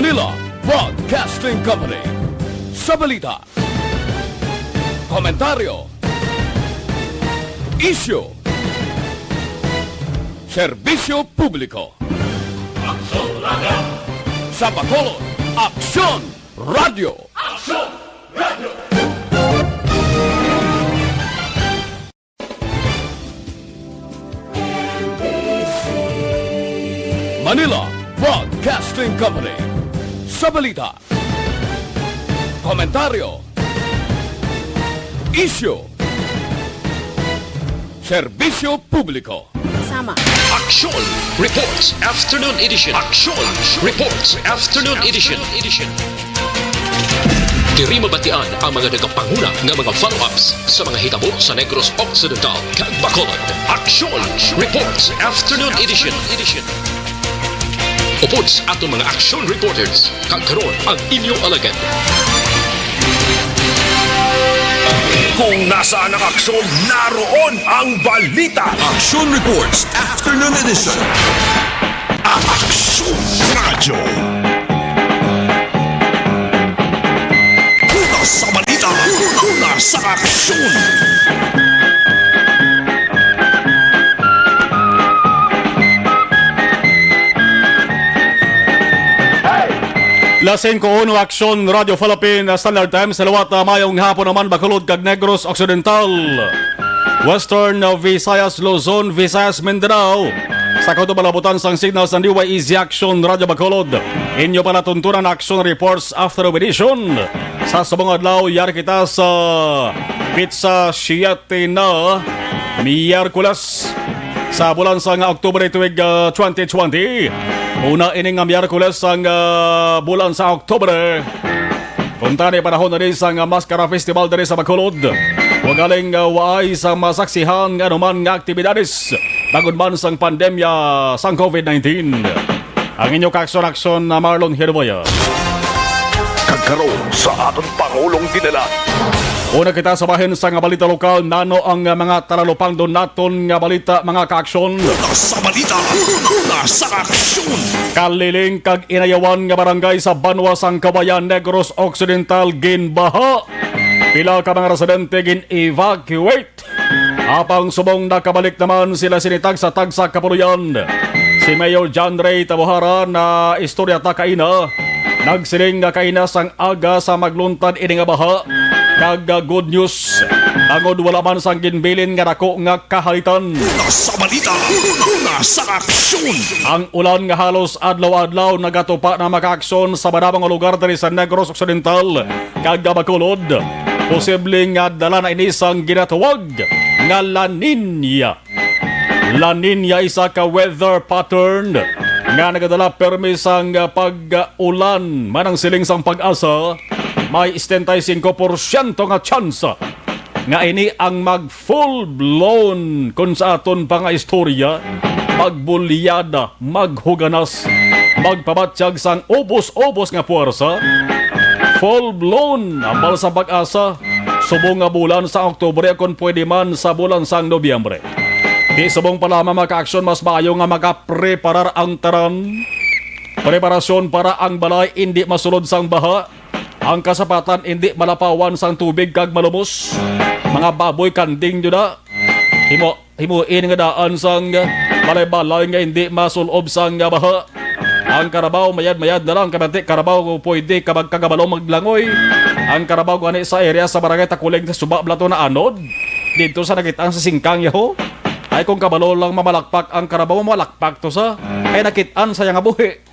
Manila Broadcasting Company. Sa balita, komentaryo, isyu, serbisyo publiko. Aksyon Radio! Sa Bacolod, Aksyon Radio! Aksyon Radio! Manila Broadcasting Company. Sa balita, komentaryo, isyu, serbisyo publiko. Sama. Aksyon Reports Afternoon Edition. Aksyon Reports Afternoon Edition. Diri mabatian ang mga nagapanguna ng mga follow-ups sa mga hitabo sa Negros Occidental kag Bacolod. Aksyon Reports Afternoon Edition. Upod sa atong mga action reporters, kagkaroon ang inyong alagad. Kung nasaan ang aksyon, naroon ang balita. Aksyon Reports Afternoon Edition. Aksyon Radio. Una sa balita, una sa aksyon. Lasing ko uno Aksyon Radio Philippine Standard Time sa lawat mayong hapon naman Bacolod kag Negros Occidental, Western Visayas, Luzon, Visayas, Mindanao. Sa katubalabutan sang signal sa DYEZ Aksyon Radio Bacolod, inyo pala tuntunan Aksyon Reports Afternoon Edition. Sa subong adlaw yar kita sa Pizza 7 na Miyerkules sa bulan sang Oktubre tuig 2020. Una ining nga Miyerkules sang bulan sa Oktubre. Punta ni panahon na rin sang Mascara Festival na rin sa Bacolod. Wagaling waay sa masaksihan nga anuman nga aktibidades bagod man sang pandemya sang COVID-19. Ang inyo kaksyon-aksyon na Marlon Genovea. Kagkaroon sa aton Pangulong dinala. Una kita sabahin sa nga balita lokal, nano ang mga talalupang doon naton nga balita mga kaaksyon. Una sa balita, una sa aksyon. Kaliling kag inayawan nga barangay sa Banwa sang Kabayan, Negros Occidental ginbaha. Pila ka mga residente gin-evacuate. Apang subong nakabalik naman sila sinitag sa Tagsa Kapuluyan. Si Mayor John Ray Tabohara na istorya ta kaina. Nagsiling nga kaina sang aga sa magluntad ini nga baha. Kag good news, tangod wala man sang ginbilin nga dako nga kahalitan. Una sa balita, una sa aksyon. Ang ulan nga halos adlaw-adlaw nagatupa na makaaksyon sa banabang lugar diri sa Negros Occidental kag Bacolod. Posible nga dala na ini sang ginatawag nga La Nina. La Nina isa ka weather pattern nga nagadala permis sang pag-ulan manang siling sang pag-asa. May 75% nga tsansa nga ini ang mag full-blown kung sa aton pa nga istorya, magbulyada, maghuganas, magpabatsyag sang ubos-ubos nga puwersa. Full-blown ambal sa pag-asa, subong nga bulan sa Oktubre kung pwede man sa bulan sang Nobyembre. Di subong pala maka-aksyon mas maayo nga makapreparar ang taran. Preparasyon para ang balay hindi masulod sang baha. Ang kasapatan hindi malapawan sang tubig kag malumos. Mga baboy kanding nyo na. Himuin nga daan sang balay-balay nga hindi masulob sang baha. Ang karabaw mayad-mayad na lang. Kabati karabaw pwede kabag kagabalo maglangoy. Ang karabaw gani sa area sa barangay Takuling sa suba blato na anod. Dito sa nakitaan sa singkang yaho. Ay kung kabalo lang mamalakpak ang karabaw mamalakpak to sa. Kaya nakitaan sa nga buhi.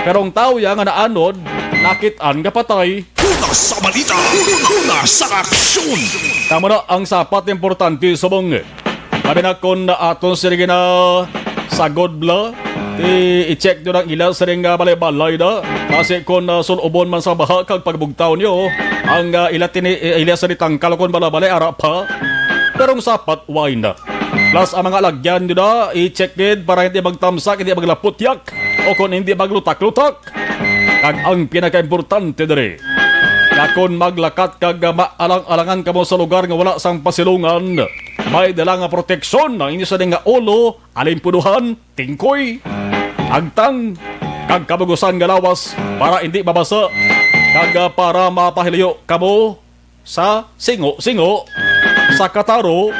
Pero ang tao ya nga naanod, nakitaan nga patay. Una sa balita, una sa aksyon. Tama na ang sapat importante subong. Kami na kung aton sila na sa Godbla, i-check nyo ng ilan sa ring balay-balay na. Kasi kung sulubon man sa baha kag pagbugtaw nyo, ang ilan sa nitangkal kung balay-balay arap pa. Pero ang sapat, why na? Plus ang mga lagyan nyo na, i-check din para hindi magtamsak, hindi maglaputyak, o kung hindi maglutak-lutak. Kag ang pinaka-importante dere, kung maglakat kag maalang-alangan ka mo sa lugar nga wala sang pasilungan, may dala nga proteksyon ang inyo sa nga ulo, alimpuduhan, tingkoy, agtang, kag kabugusan nga lawas para hindi mabasa kag para mapahiliyo kamo sa singo-singo sa kataro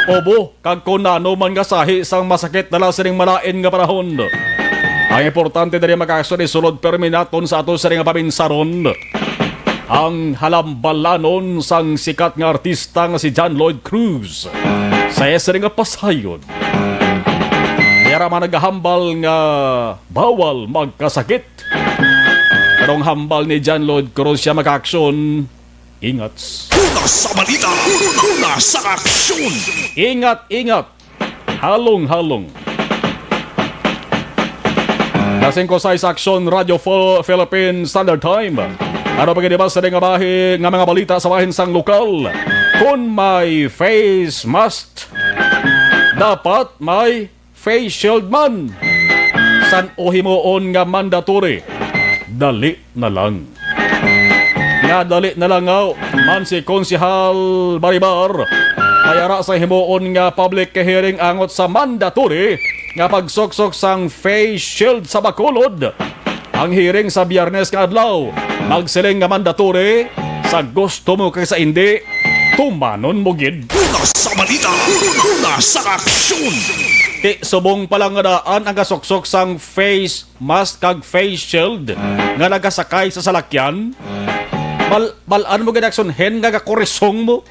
obo kag kung nano man nga sahi sang masakit dala sining malain nga panahon. Ang importante dali makakasyon isulod perminaton sa ato sining paminsaron ang halambalanon sang sikat nga artista nga si John Lloyd Cruz sa sining nga pasayon. Mayara man naghahambal nga bawal magkasakit. Karong hambal ni John Lloyd Cruz siya makaaksyon. Ingat. Una sa balita, una sa aksyon. Ingat, ingat. Halong-halong. Lasing ko sa Aksyon Radio Philippine Standard Time. Ano pa ba sa nga bahin nga mga balita sa bahin sang lokal? Kung may face mask, dapat may face shield man. San o himuon nga mandatory? Dali na lang. Nga dali na lang nga man si Konsihal Baribar mayara sa himuon nga public hearing angot sa mandatory nga pagsuksok sang face shield sa Bacolod. Ang hearing sa Biyernes nga adlaw magsiling nga mandatory sa gusto mo kay sa hindi tumanon mo gid. Una sa balita, una sa aksyon. Ti subong palang nga daan ang kasuksok sang face mask kag face shield nga nagasakay sa salakyan. Balaan mo ganaksyon hen nga kakorisong mo.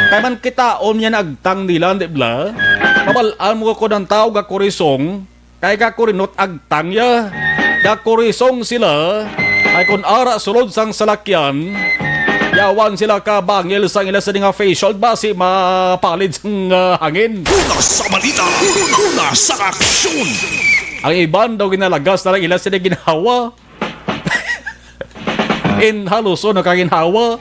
Kaya man kitaon yan agtang nila, di ba? Mabalaan mo ko ng tao kakorisong kaya kakorinot agtang ya. Kakorisong sila ay kung ara sulod sang salakyan yawan sila ka bangil sang ila sa nga facial basi mapalid sang hangin. Una sa balita, una sa aksyon. Ang iban daw ginalagas na lang ila sila ginhawa. Haluso na kaginhawa.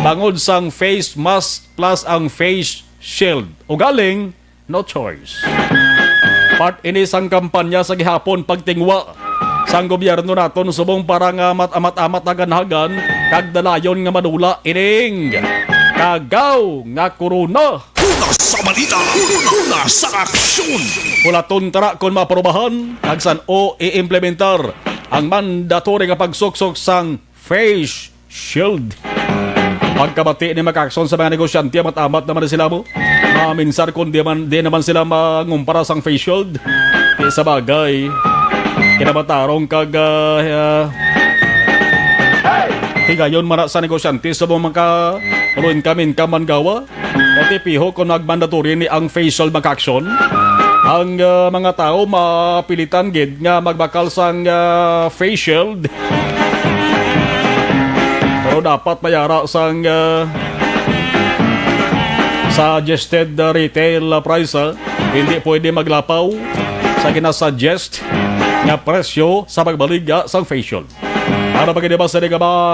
Bangod sang face mask plus ang face shield. O galing, no choice. Part ini sang kampanya sa gihapon pagtingwa sang gobyerno naton subong parang amat-amat na ganhagan kag dalayon nga manula ining kagaw nga corona. Una sa balita, una sa aksyon. Ulaton tara kon maprobahan kag san o i-implementar ang mandatory nga pagsuksok sang face shield. Pagkabati ni Makakson sa mga negosyante amat-amat naman sila mo. Maminsar kung di naman sila mangumpara sang face shield. Di sa bagay kinamatarong kag higayon man sa negosyante sa mga muluin kamin kamangawa pati piho kung nagmandatory ni ang facial Makakson ang mga tao mapilitan gid nga magbakal sang face shield pero dapat mayara sang suggested retail price hindi pwede maglapaw sa ginasuggest nga presyo sa pagbaliga sang facial. Para pagkadiba sa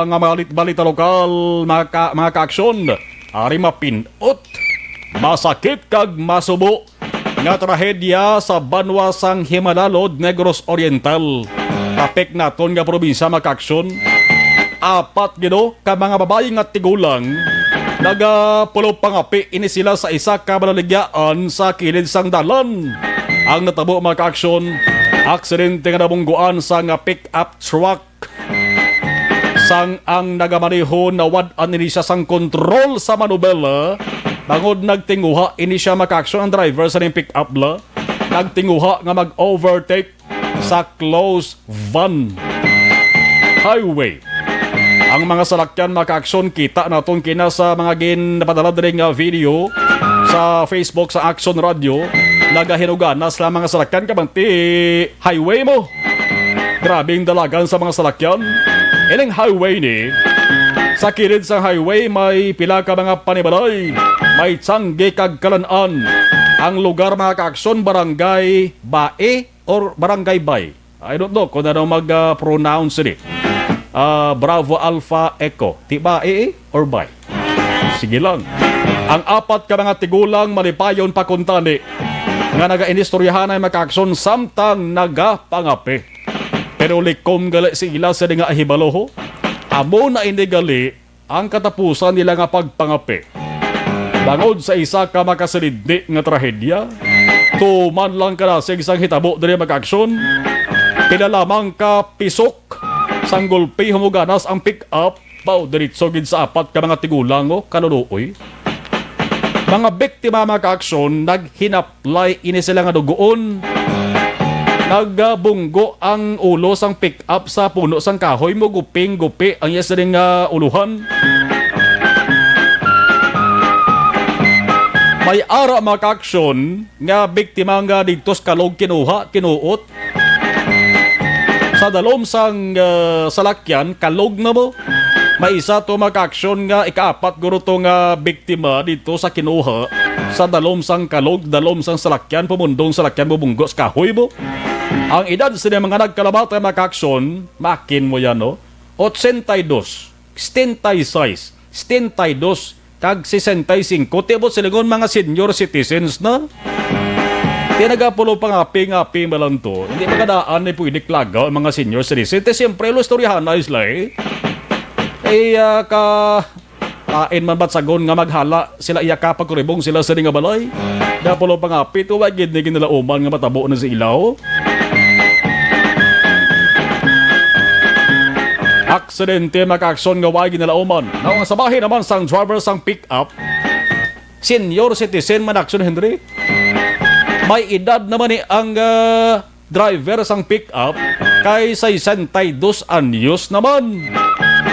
mga balita lokal, mga kaaksyon, ari mapinot, masakit kag masubo nga trahedya sa banwa sang Himalalod, Negros Oriental. Tapik naton nga probinsya mga kaaksyon. Apat gino ka mga babae nga tigulang nagapulo pangapi ini sila sa isa ka balaligyan sa kilid sang dalan. Ang natabo mga kaaksyon, aksidente nga nabungguan sa nga pick-up truck sang ang nagamaneho na wad-an ini siya sang kontrol sa manubela. Bangod nagtinguha ini siya makaaksyon ang driver sa ning pick-up la. Nagtinguha nga mag-overtake sa closed van highway. Ang mga salakyan makaaksyon kita naton kina sa mga ginapadala diri nga video sa Facebook sa Aksyon Radio. Nagahinuganas lang mga salakyan kabanti highway mo. Grabing dalagan sa mga salakyan. Ilang highway ni sa kilid sa highway may pila ka mga panibalay. May tsangge kag kalanaan. Ang lugar mga kaaksyon barangay Bae or barangay Bay. I don't know kung ano mag-pronounce ni. Bravo Alpha Echo. Ti Bae or Bay? Sige lang. Ang apat ka mga tigulang malipayon pakuntani nga naga-inistoryahan ay makaaksyon samtang nagapangapi. Pero likom gali sila sa nga ahibaloho. Amo na inigali ang katapusan nila nga pagpangapi. Bangod sa isa ka makasalidni nga trahedya Tuman lang ka na sa isang hitabo dali mag-aksyon. Pinalamang ka pisok. Sanggulpi humuganas ang pick-up. Bao diritso gid sa apat ka mga tigulang o kanunuoy. Mga biktima mag-aksyon naghinaplay ini sila nga dugoon. Nagbunggo ang ulo sang pick-up sa puno sang kahoy mo guping-gupi ang yes ring uluhan. May ara maka-aksyon nga biktima nga dito sa kalog kinuot. Sa dalom sang salakyan, kalog na mo. May isa to maka-aksyon nga ikaapat guro to nga biktima dito sa kinuha. Sa dalom sang kalog, dalom sang salakyan, pumundong salakyan bubunggo sa kahoy mo. Ang edad sa mga nagkalabata maka-aksyon, makin mo yan no? 82, 76, 72, kag 65, tibot silingon mga senior citizens na. Tinagapulo pa ngapi malang to. Hindi magandaan na pwede klaga ang mga senior citizens. Siyempre, lo istoryahan na isla eh. Kain man ba't sagon nga maghala sila iya kapagkuribong sila sa nga balay. Dapulo pa ngapi, tuwagid na ginala uman nga matabo na sa ilaw. Aksidente maka-aksyon nga wagi nila uman. Ang sabahin naman sang driver sang pick-up. Senior citizen man aksyon, Henry. May edad naman ni ang driver sang pick-up kay 62 anyos naman.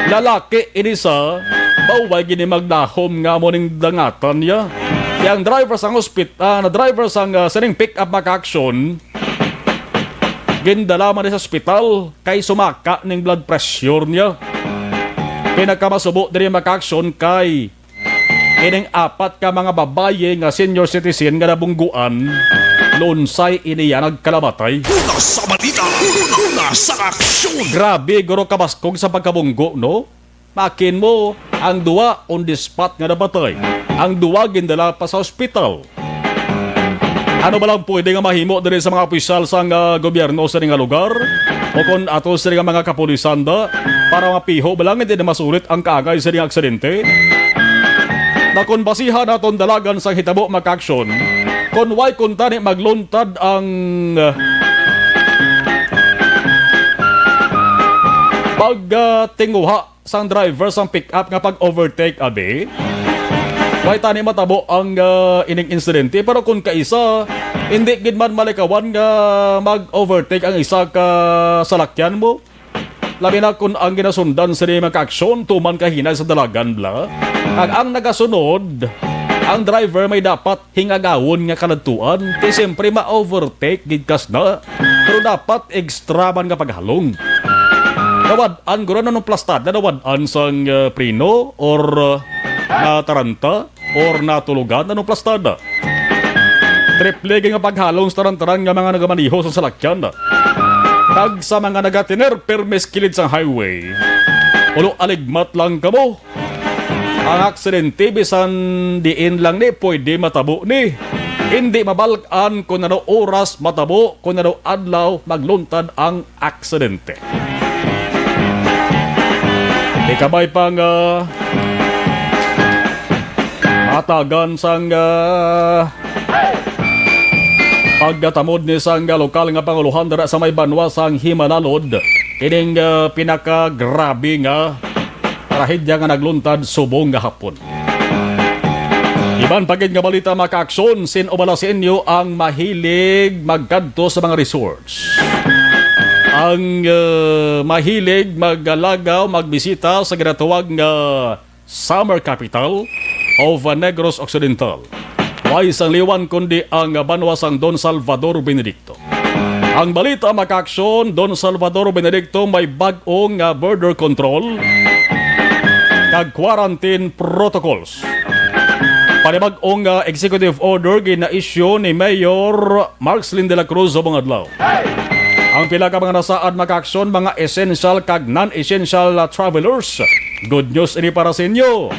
Lalaki inisa, baway gini magdahom nga mo ning dangatan niya. Kaya ang driver sang driver sang sining pick-up maka-aksyon, gindala man sa ospital kay sumaka ning blood pressure niya. Pinagkamasubo diri maka-aksyon kay ining apat ka mga babaye nga senior citizen nga nabungguan, lunsay iniya nagkalamatay. Una sa balita, una sa aksyon. Grabe guro kabaskog sa pagkabunggo no. Makin mo ang duwa on the spot nga nabatay. Ang duwa gindala pa sa ospital. Ano ba lang pwede nga mahimo diri sa mga opisyal sa gobyerno sa nga lugar? O kung ato sa mga kapulisan da para mapiho ba lang hindi na masulit ang kaagay sa nga aksidente? Na kung basihan naton dalagan sa hitabo maka-aksyon, kung way kuntani magluntad ang pagtinguha sang driver sang pick-up nga pag-overtake abe, way tani matabo ang ining insidente. Pero kung kaisa, hindi gid man malikawan nga mag-overtake ang isa ka salakyan mo. Labi na kung ang ginasundan sa mga ka-aksyon, tuman kahinay sa dalagan bla. Ang nagasunod, ang driver may dapat hingagawon nga kanadtuan. Ti siyempre ma-overtake gidkas na. Pero dapat extra man nga paghalong. Nawad-an guro na nung plastad na nawad-an sang prino or nataranta or natulugan na nung plastada. Triple nga paghalong sa tarantaran nga mga nagamaniho sa salakyan na. Tag sa mga nagatiner permes kilid sa highway. Ulo aligmat lang kamo. Ang aksidente bisan diin lang ni pwede matabo ni. Hindi mabalkan kung ano oras matabo, kung ano adlaw magluntad ang aksidente. Ikabay pang matagan sang pagkatamod ni sang lokal nga panguluhan dara sa may banwa sang Himanalod. Kining pinakagrabe nga trahedya nga nagluntad subong nga hapon. Iban pagid nga balita maka-aksyon, sin obala sa inyo ang mahilig magkadto sa mga resorts. Ang mahilig magalagaw, magbisita sa ginatawag nga summer capital of Negros Occidental. Way isang liwan kundi ang banwa sang Don Salvador Benedicto. Ang balita maka-aksyon, Don Salvador Benedicto may bag-ong border control kag quarantine protocols. Panibag-ong executive order gina-issue ni Mayor Marlon de la Cruz sa mga adlaw. Ang pila ka mga nasaad maka-aksyon, mga essential kag non-essential travelers. Good news ini para sa inyo.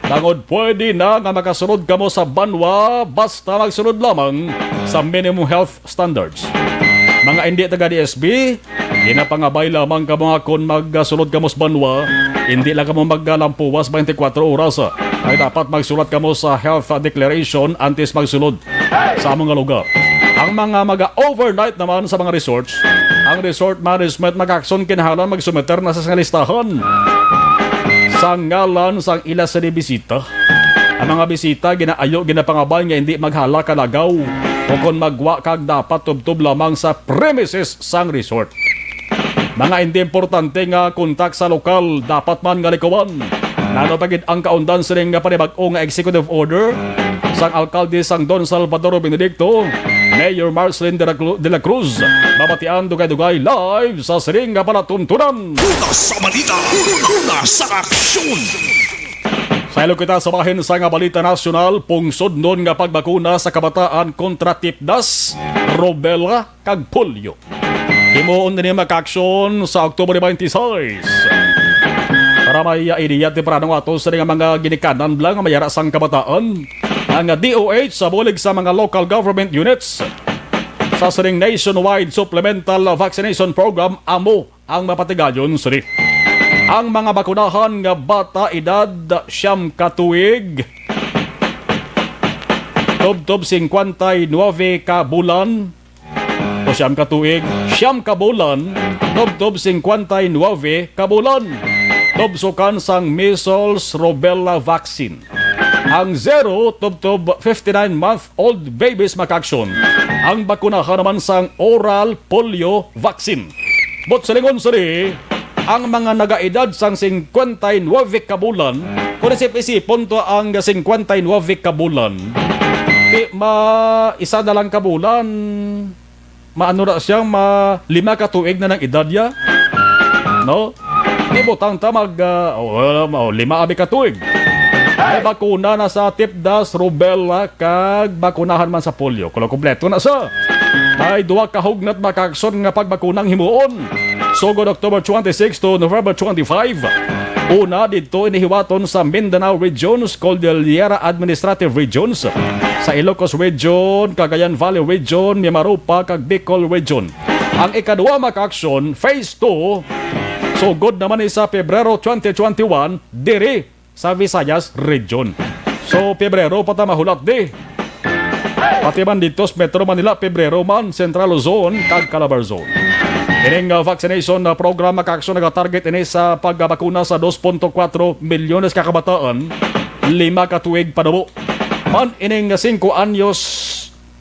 Tangod pwede na nga makasunod kamo sa banwa basta magsunod lamang sa minimum health standards. Mga hindi taga DSB, ginapangabay lamang kamo nga kung magsunod kamo sa banwa, hindi lang kamo maglampuwas 24 oras. Ay dapat magsulat kamo sa health declaration antes magsulod sa among lugar. Ang mga overnight naman sa mga resorts, ang resort management mag-aksyon kinahanglan magsumeter na sa listahan sa ngalan sang ila sa bisita. Ang mga bisita ginaayo ginapangabay nga hindi maghala kalagaw o kung magwa kag dapat tubtob lamang sa premises sang resort. Mga hindi importante nga kontak sa lokal dapat man nga likuan. Nano pagid ang kaundan sining nga panibag-o nga executive order sang alkalde sang Don Salvador Benedicto, Mayor Marlon de la Cruz, babatian dugay-dugay live sa siring nga palatuntunan. Una sa balita, una sa aksyon. Sa ilo kita sa bahin sa nga balita nasyonal, pungsod nun nga pagbakuna sa kabataan kontra tipdas, rubella, kag polio. Himuon din makaksyon sa Oktubre 26. Para may idea ti paranong ato sa mga ginikanan lang mayara sang kabataan, ang DOH sa bulig sa mga local government units sa siring nationwide supplemental vaccination program amo ang mapatigayon siri. Ang mga bakunahan nga bata edad siyam katuig tubtob 59 ka bulan o siyam katuig siyam ka bulan tubtob 59 ka bulan tubsukan sang measles rubella vaccine. Ang 0 tubtob 59-month-old babies makaksyon. Ang bakunahan naman sang oral polio vaccine. Bot sa lingon sari, ang mga nagaedad sang 59 ka bulan, kung isip-isipon to ang 59 ka bulan, isa na lang ka bulan, maano na siyang 5 katuig na ng edad ya? No? Di butang ta mag 5 katuig. May bakuna na sa tipdas, rubella, kag bakunahan man sa polio. Kung kompleto na sa. May duwa kahugnat makakson nga pagbakunang himuon. Sugod October 26 to November 25. Una, dito inihiwaton sa Mindanao Regions, Cordillera Administrative Regions, sa Ilocos Region, Cagayan Valley Region, Mimaropa, kag Bicol Region. Ang ikaduwa makaksyon, Phase 2, sugod naman sa Pebrero 2021, diri sa Visayas Region. So, Pebrero pata mahulat di. Pati man dito sa Metro Manila, Pebrero man, Central Zone, kag Calabar Zone. Ining vaccination na program makaksyon nag-target ini sa pagbakuna sa 2.4 milyones kakabataan, 5 katuig panubo. Man ining 5 anyos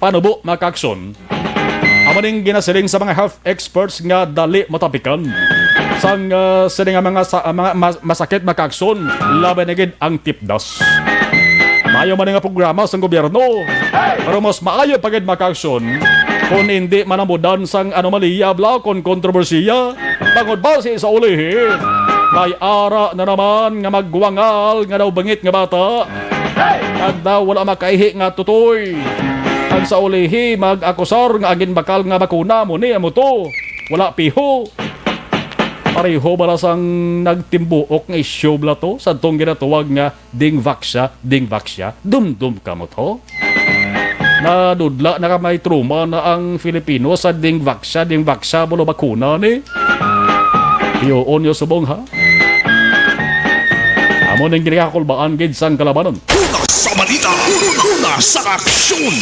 panubo makaksyon. Amaning ginasiling sa mga health experts nga dali matapikan. Sang sining mga masakit makaksyon, laban agad ang tipdas. Mayo man nga programa sa gobyerno, pero mas maayo pagid makaksyon kung hindi manamudan sang anomaliya bla kon kontrobersiya bangod base sa ulihi. May ara na naman nga magwangal nga daw bangit nga bata. Kag daw wala makaihi nga tutoy. Kag sa ulihi mag-akusar nga agin bakal nga bakuna mo ni amo to. Wala piho. Pareho bala sang nagtimbuok nga isyo bla to sa tong ginatuwag nga ding vaksya, dumdum ka mo to. Nadudla na ka may truma na ang Filipino sa ding vaksya, bulo bakuna ni. Iyoon yo subong ha. Amo ning ginakakulbaan gid sang kalabanon. Una sa balita, una sa aksyon.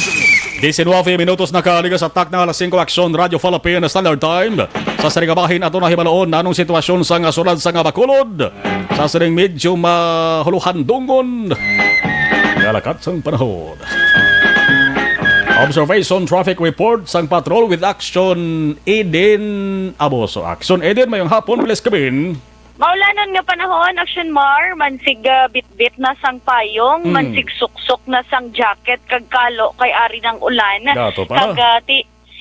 19 minutos na kaliga sa tak ng alas 5 Aksyon Radio Philippine Standard Time. Sa sarigabahin ato na hibalaon na anong sitwasyon sa nga sulad sa nga bakulod. Sa siring medyo mahuluhan dungon. Galakat sang panahon. Observation Traffic Report sang patrol with Aksyon Eden Aboso. Aksyon Eden, mayong hapon, please kabin. Maulanan nga panahon, Aksyon Mar, mansig bit-bit na sang payong, mansig suksok na sang jacket, kag kalo kay ari ng ulan. Gato pa. Kag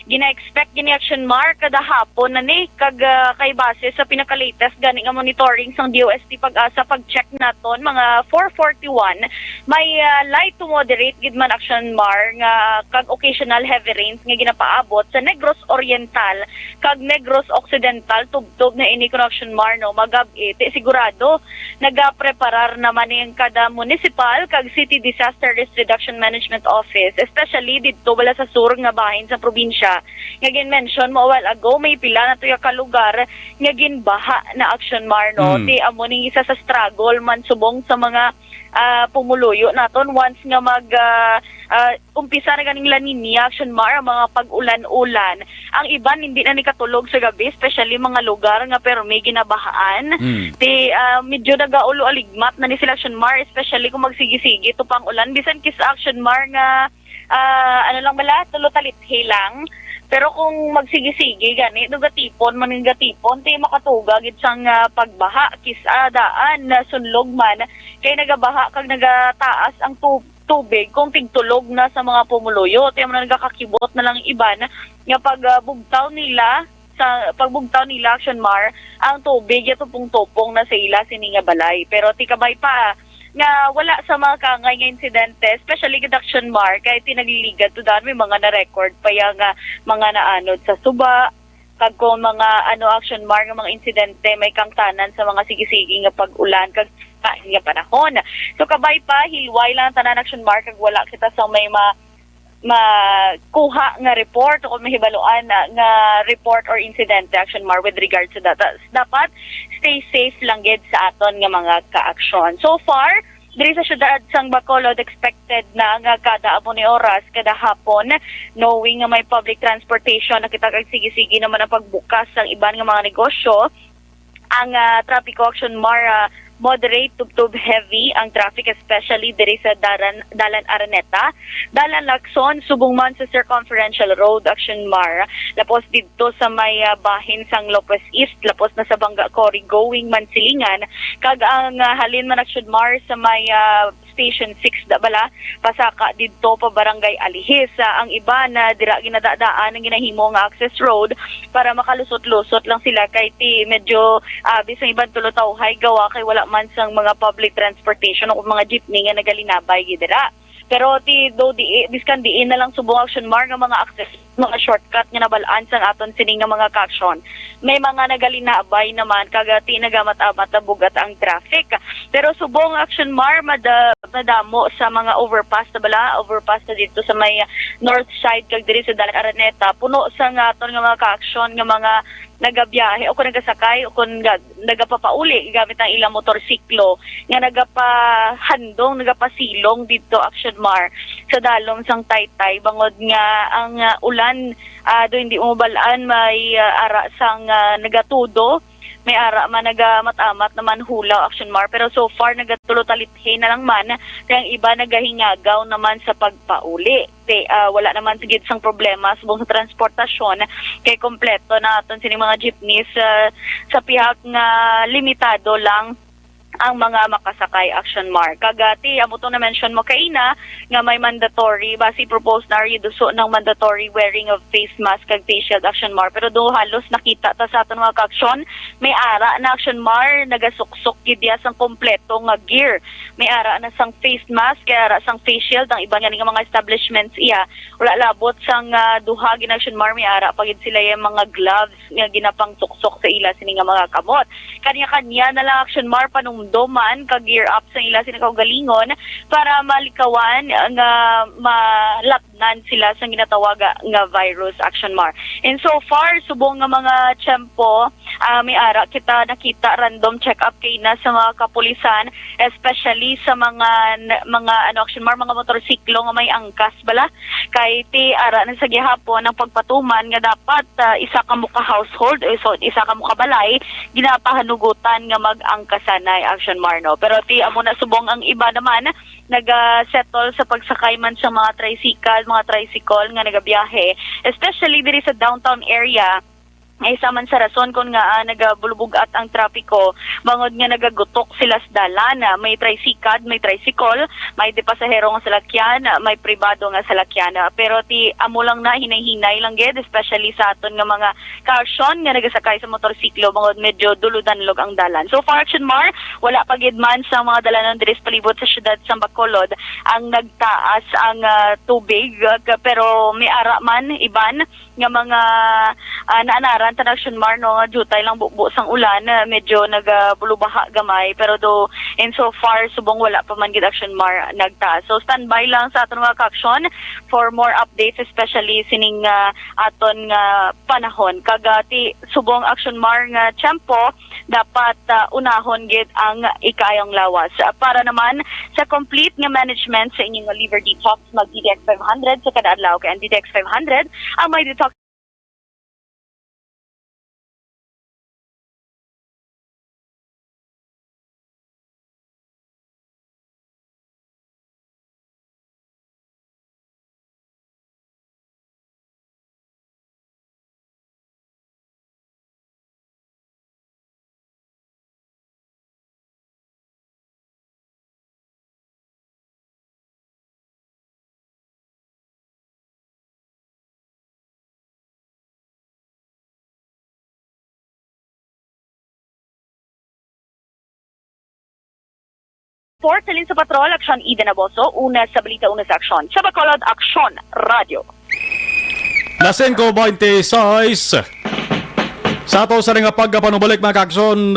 gina-expect gini Aksyon Mar kada hapon na ni kag kay base sa pinaka-latest gani nga monitoring sang DOST pag-asa pag-check naton mga 4:41 may light to moderate gid man Aksyon Mar nga kag occasional heavy rains nga ginapaabot sa Negros Oriental kag Negros Occidental tubtob na ini Aksyon Mar no magabi sigurado nagapreparar naman ning kada municipal kag city disaster risk reduction management office especially didto bala sa sur nga bahin sa probinsya sila. Nga mention mo a while ago, may pila na tuya ka lugar nga ginbaha na Aksyon Mar, no? Ti amo ning isa sa struggle man subong sa mga pumuluyo naton once nga umpisa na ganing La Nina, Aksyon Mar, mga pag-ulan-ulan. Ang iban hindi na ni katulog sa gabi, especially mga lugar nga pero may ginabahaan. Medyo nagaulo aligmat na ni sila Aksyon Mar, especially kung magsigi-sigi ito pang ulan. Bisan kis Aksyon Mar nga tulo-talithe lang. Pero kung magsigi-sigi gani, gatipon, gatipon, ti makatuga gid sang pagbaha, daan na sunlog man, kay nagabaha kag nagataas ang tubig kung tigtulog na sa mga pumuluyo. Ti mo nagakakibot na lang iban nga pagbugtaw nila Aksyon Mar, ang tubig tupong-tupong na sa ila sininga balay. Pero ti kabay pa nga wala sa mga kangay nga insidente, especially kay Aksyon Mar, kahit tinagliligad to daan, may mga na-record pa yung mga naanod sa suba, kag kung mga Aksyon Mar nga mga insidente, may kangtanan sa mga sige-sige nga pag-ulan, kag nga panahon. So kabay pa, hilway lang tanan Aksyon Mar, kag wala kita sa may makuha nga report o kung mahibaluan nga report or incident Aksyon Mar with regards to that. Dapat stay safe lang gid sa aton nga mga ka-aksyon. So far, diri sa syudad sang Bacolod, expected na nga kada amo ni oras, kada hapon, knowing nga may public transportation, nakita kag sige-sige naman ang pagbukas ng iban nga mga negosyo. Ang trapiko Aksyon Mar, moderate tubtub heavy ang traffic, especially diri sa Dalan Araneta, Dalan Lacson, subong man sa Circumferential Road Aksyon Mar, lapos dito sa may bahin sang Lopez East, lapos na sa Bangga Cory going Mansilingan, kag ang halin man Aksyon Mar sa may Station 6 pasaka dito pa Barangay Alihis. Ang iba na dira ginadadaan ang ginahimo nga access road para makalusot-lusot lang sila kay medyo bisang ibang tulotawhay gawa kay wala man sang mga public transportation o mga jeepney nga nagalinabay gidira. Pero biskan diin na lang subong Aksyon Mar nga mga access, mga shortcut nga nabalaan sang aton sining nga mga ka-aksyon. May mga nagalinabay naman kagati nagamat-amat na bugat ang traffic. Pero subong Aksyon Mar madamo sa mga overpass na dito sa may north side kag diri sa Dalan Araneta, puno sa aton nga mga ka-aksyon nga mga nagabiyahe o kung nagasakay o kung nagapapauli gamit ang ilang motorsiklo nga nagapasilong dito Aksyon Mar sa dalom sang Taytay bangod nga ang ulan do hindi umubalaan, may ara sang nagatudo, may ara man nagamat-amat naman hulaw Aksyon Mar, pero so far nagatulotalithe na lang man kaya ang iba nagahingagaw naman sa pagpauli. Wala naman sigit sang problema subong sa transportasyon kay kompleto na aton sining mga jeepneys sa pihak nga limitado lang ang mga makasakay Aksyon Mar. Kagati, amo to na mention mo kaina nga may mandatory, basi propose na reduso ng mandatory wearing of face mask kag face shield Aksyon Mar. Pero do halos nakita ta sa aton mga ka-aksyon, may ara na Aksyon Mar, nagasuksok gidya sang kompleto nga gear. May ara na sang face mask, kaya ara sang face shield, ang iba nga mga establishments iya. Wala labot sang duha gin Aksyon Mar, may ara pagid sila yung mga gloves nga ginapang suksok sa ila sini nga mga kamot. Kanya-kanya na lang Aksyon Mar doman ka-gear up sa ila sinakaugalingon para malikawan nga malatnan sila sa ginatawaga nga virus Aksyon Mar. And so far, subong nga mga tiyempo, may ara kita nakita random check-up kay na sa mga kapulisan, especially sa mga Aksyon Mar, mga motorsiklo nga may angkas bala. Kay ara na sa gihapon ang pagpatuman nga dapat isa ka mo ka household, isa ka mo ka balay, ginapahanugutan nga mag-angkasanay Aksyon Mar, no? Pero amo na subong ang iba naman nag-settle sa pagsakay man sa mga tricycle nga nagabiyahe, especially diri sa downtown area. Isa man sa rason kung nga nagabulubugat ang trapiko, bangod nga nagagutok sila sa dalan, may tricycle, may pasahero nga salakyan, may pribado nga salakyan. Pero amo lang na hinay-hinay lang gid, especially sa aton nga mga ka-aksyon nga nagasakay sa motorsiklo, bangod medyo duludanlog ang dalan. So far Aksyon Mar, wala pa gid man sa mga dalanan diri sa palibot sa syudad sa Bacolod ang nagtaas ang tubig, pero may ara man iban nga mga naanaran banta na Aksyon Mar, no, nga jutay lang bubo sang ulan, medyo nagbulubaha gamay, pero do in so far, subong wala pa man gid Aksyon Mar nagta. So standby lang sa aton mga ka-aksyon for more updates, especially sining aton nga panahon. Kagati subong Aksyon Mar nga tiyempo, dapat unahon gid ang ikayong lawas. Para naman sa complete nga management sa inyong liver detox, mag DDX 500 sa kada adlaw, kay ang DDX 500 ang may detox Report sa Patrol, Aksyon Eden Aboso, una sa balita, una sa Aksyon. Sa Bacolod, Aksyon Radio. Lasing ko 26. Sa ato sa rin nga pagkapanubalik mga ka-aksyon,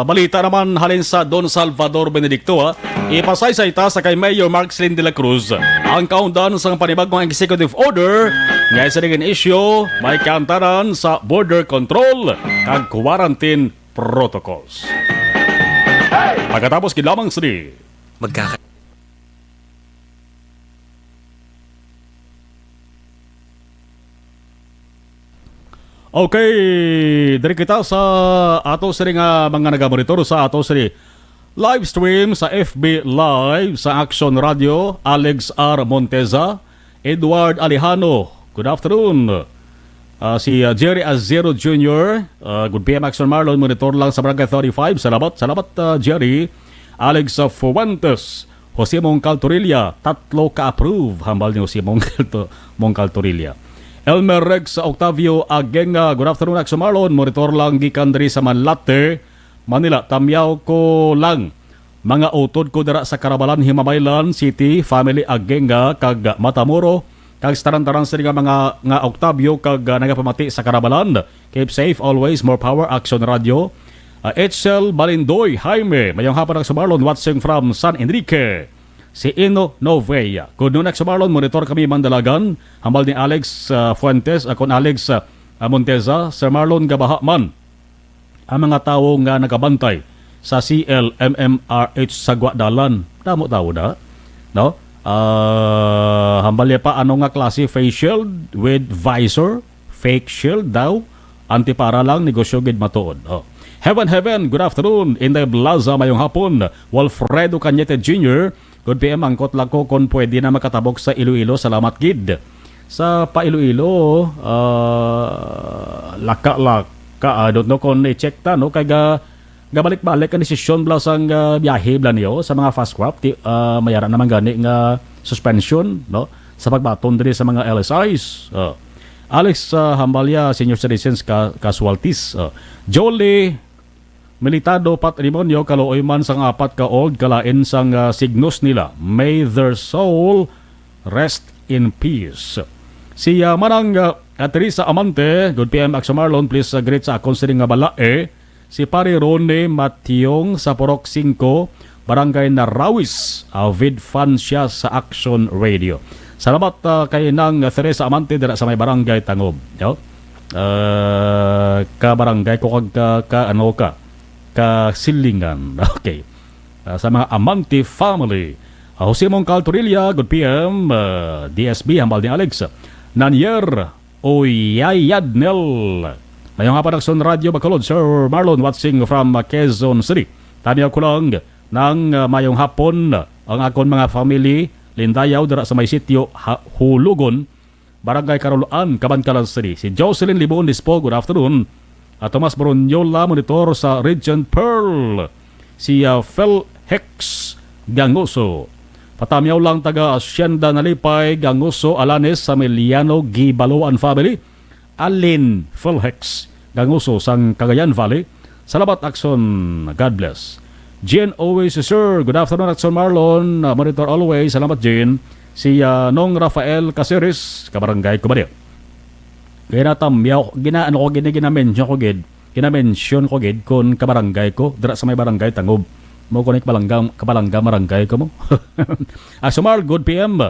balita naman halin sa Don Salvador Benedicto. Ipasaysay ta sa kay Mayor Marcelin de la Cruz ang kaundan sa panibagong executive order nga isa rin issue may kantaran sa border control kag quarantine protocols. Pagkatapos kilamang sini Okay, dari kita sa ato sini nga mga nagamonitor sa ato sini live stream sa FB Live sa Aksyon Radio, Alex R. Monteza, Edward Alejano, good afternoon. Si Jerry Azero Jr., good PM Aksyon Marlon, monitor lang sa Barangay 35. Salamat Jerry. Alex Fuentes, Jose Mongcal Torilla, tatlo ka-approve. Hambal ni Jose Mongcal Torilla. Elmer Rex Octavio Agenga, good afternoon Aksyon Marlon, monitor lang gikan diri sa Manlate, Manila. Tamyaw ko lang mga utod ko dara sa Karabalan, Himamaylan City, family Agenga kag Matamoro. Kag taran-taran sa mga Octavio kag nagapamati sa Karabalan. Keep safe always, more power, Aksyon Radio. HL Balindoy Jaime, mayong hapon ng Sumarlon, watching from San Enrique. Si Ino Novea, good noon Sumarlon, monitor kami Mandalagan. Hambal ni Alex Fuentes, akon Alex Monteza, Sir Marlon Gabahaman. Ang mga tao nga nagabantay sa CLMMRH sa Guadalan. Tamo-tao na, no? Hambalya pa ano nga klase face shield with visor, fake shield daw, antipara lang, negosyo gid matuod. Heaven, good afternoon. Inday Blaza, mayong hapon. Walfredo Cañete Jr., good PM, angkot lang ko kung pwede na makatabok sa Iloilo. Salamat gid. Sa pa Iloilo, laka, I don't know kung i-check ta, no? Kaya gabalik-balik ang desisyon blas ang biyahe bla niyo sa mga fast craft, mayara naman gani nga suspension, no, sa pagbaton diri sa mga LSIs. Alex Hambalya, senior citizens casualties. Jolie Militado patrimonio kaluoy man sang apat ka old kalain sang signos nila. May their soul rest in peace. Si Manang Teresa Amante, good PM Aksyon Marlon, please greet sa akong sining nga balae. Si Pare Rone Mationg sa Porok 5, Barangay Narawis, avid fan siya sa Aksyon Radio. Salamat kay Nang Teresa Amante dira sa may Barangay Tangob. Yo? Ka barangay ko ka Silingan. Okay. Sa mga Amante family. Jose Mongcal Torilla, good PM. DSB, hambal ni Alex. Nanier Oyayadnel. Mayong hapon Aksyon Radio Bacolod, Sir Marlon, watching from Quezon City. Tamiyaw ko lang ng mayong hapon ang akon mga family lindayaw dira sa may sityo Hulugon, Barangay Karoloan, Cabancalan City. Si Jocelyn Libon Dispo, good afternoon. Tomas Moronyola, monitor sa Regent Pearl. Si Fel Hex Gangoso. Patamyaw lang taga Asyenda Nalipay, Gangoso, Alanes, Samiliano, Gibaloan family. Alin Felhex Gangoso sang Cagayan Valley. Salamat Aksyon, God bless. Jen always, sir, good afternoon Aksyon Marlon, monitor always, salamat Jen. Si Nong Rafael Caceres, Kabarangay Kubadio. ginatamyaw, ginamention ko gid kon kabarangay ko, dira sa may barangay Tangob. Mo ko kabalangga marangay ko mo. Asumar, good PM.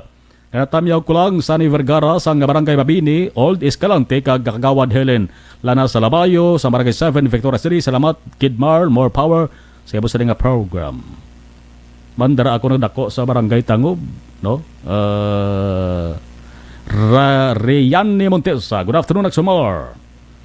Ginatamyaw ko lang sa ni Vergara sa barangay Mabini, Old Escalante, kag Kagawad Helen. Lana sa Labayo, sa barangay 7, Victoria City. Salamat, Kidmar, more power sa ibo sa nga program. Mandara ako nagdako sa barangay Tangob, no? Reyani Montesa. Good afternoon, Aksyon.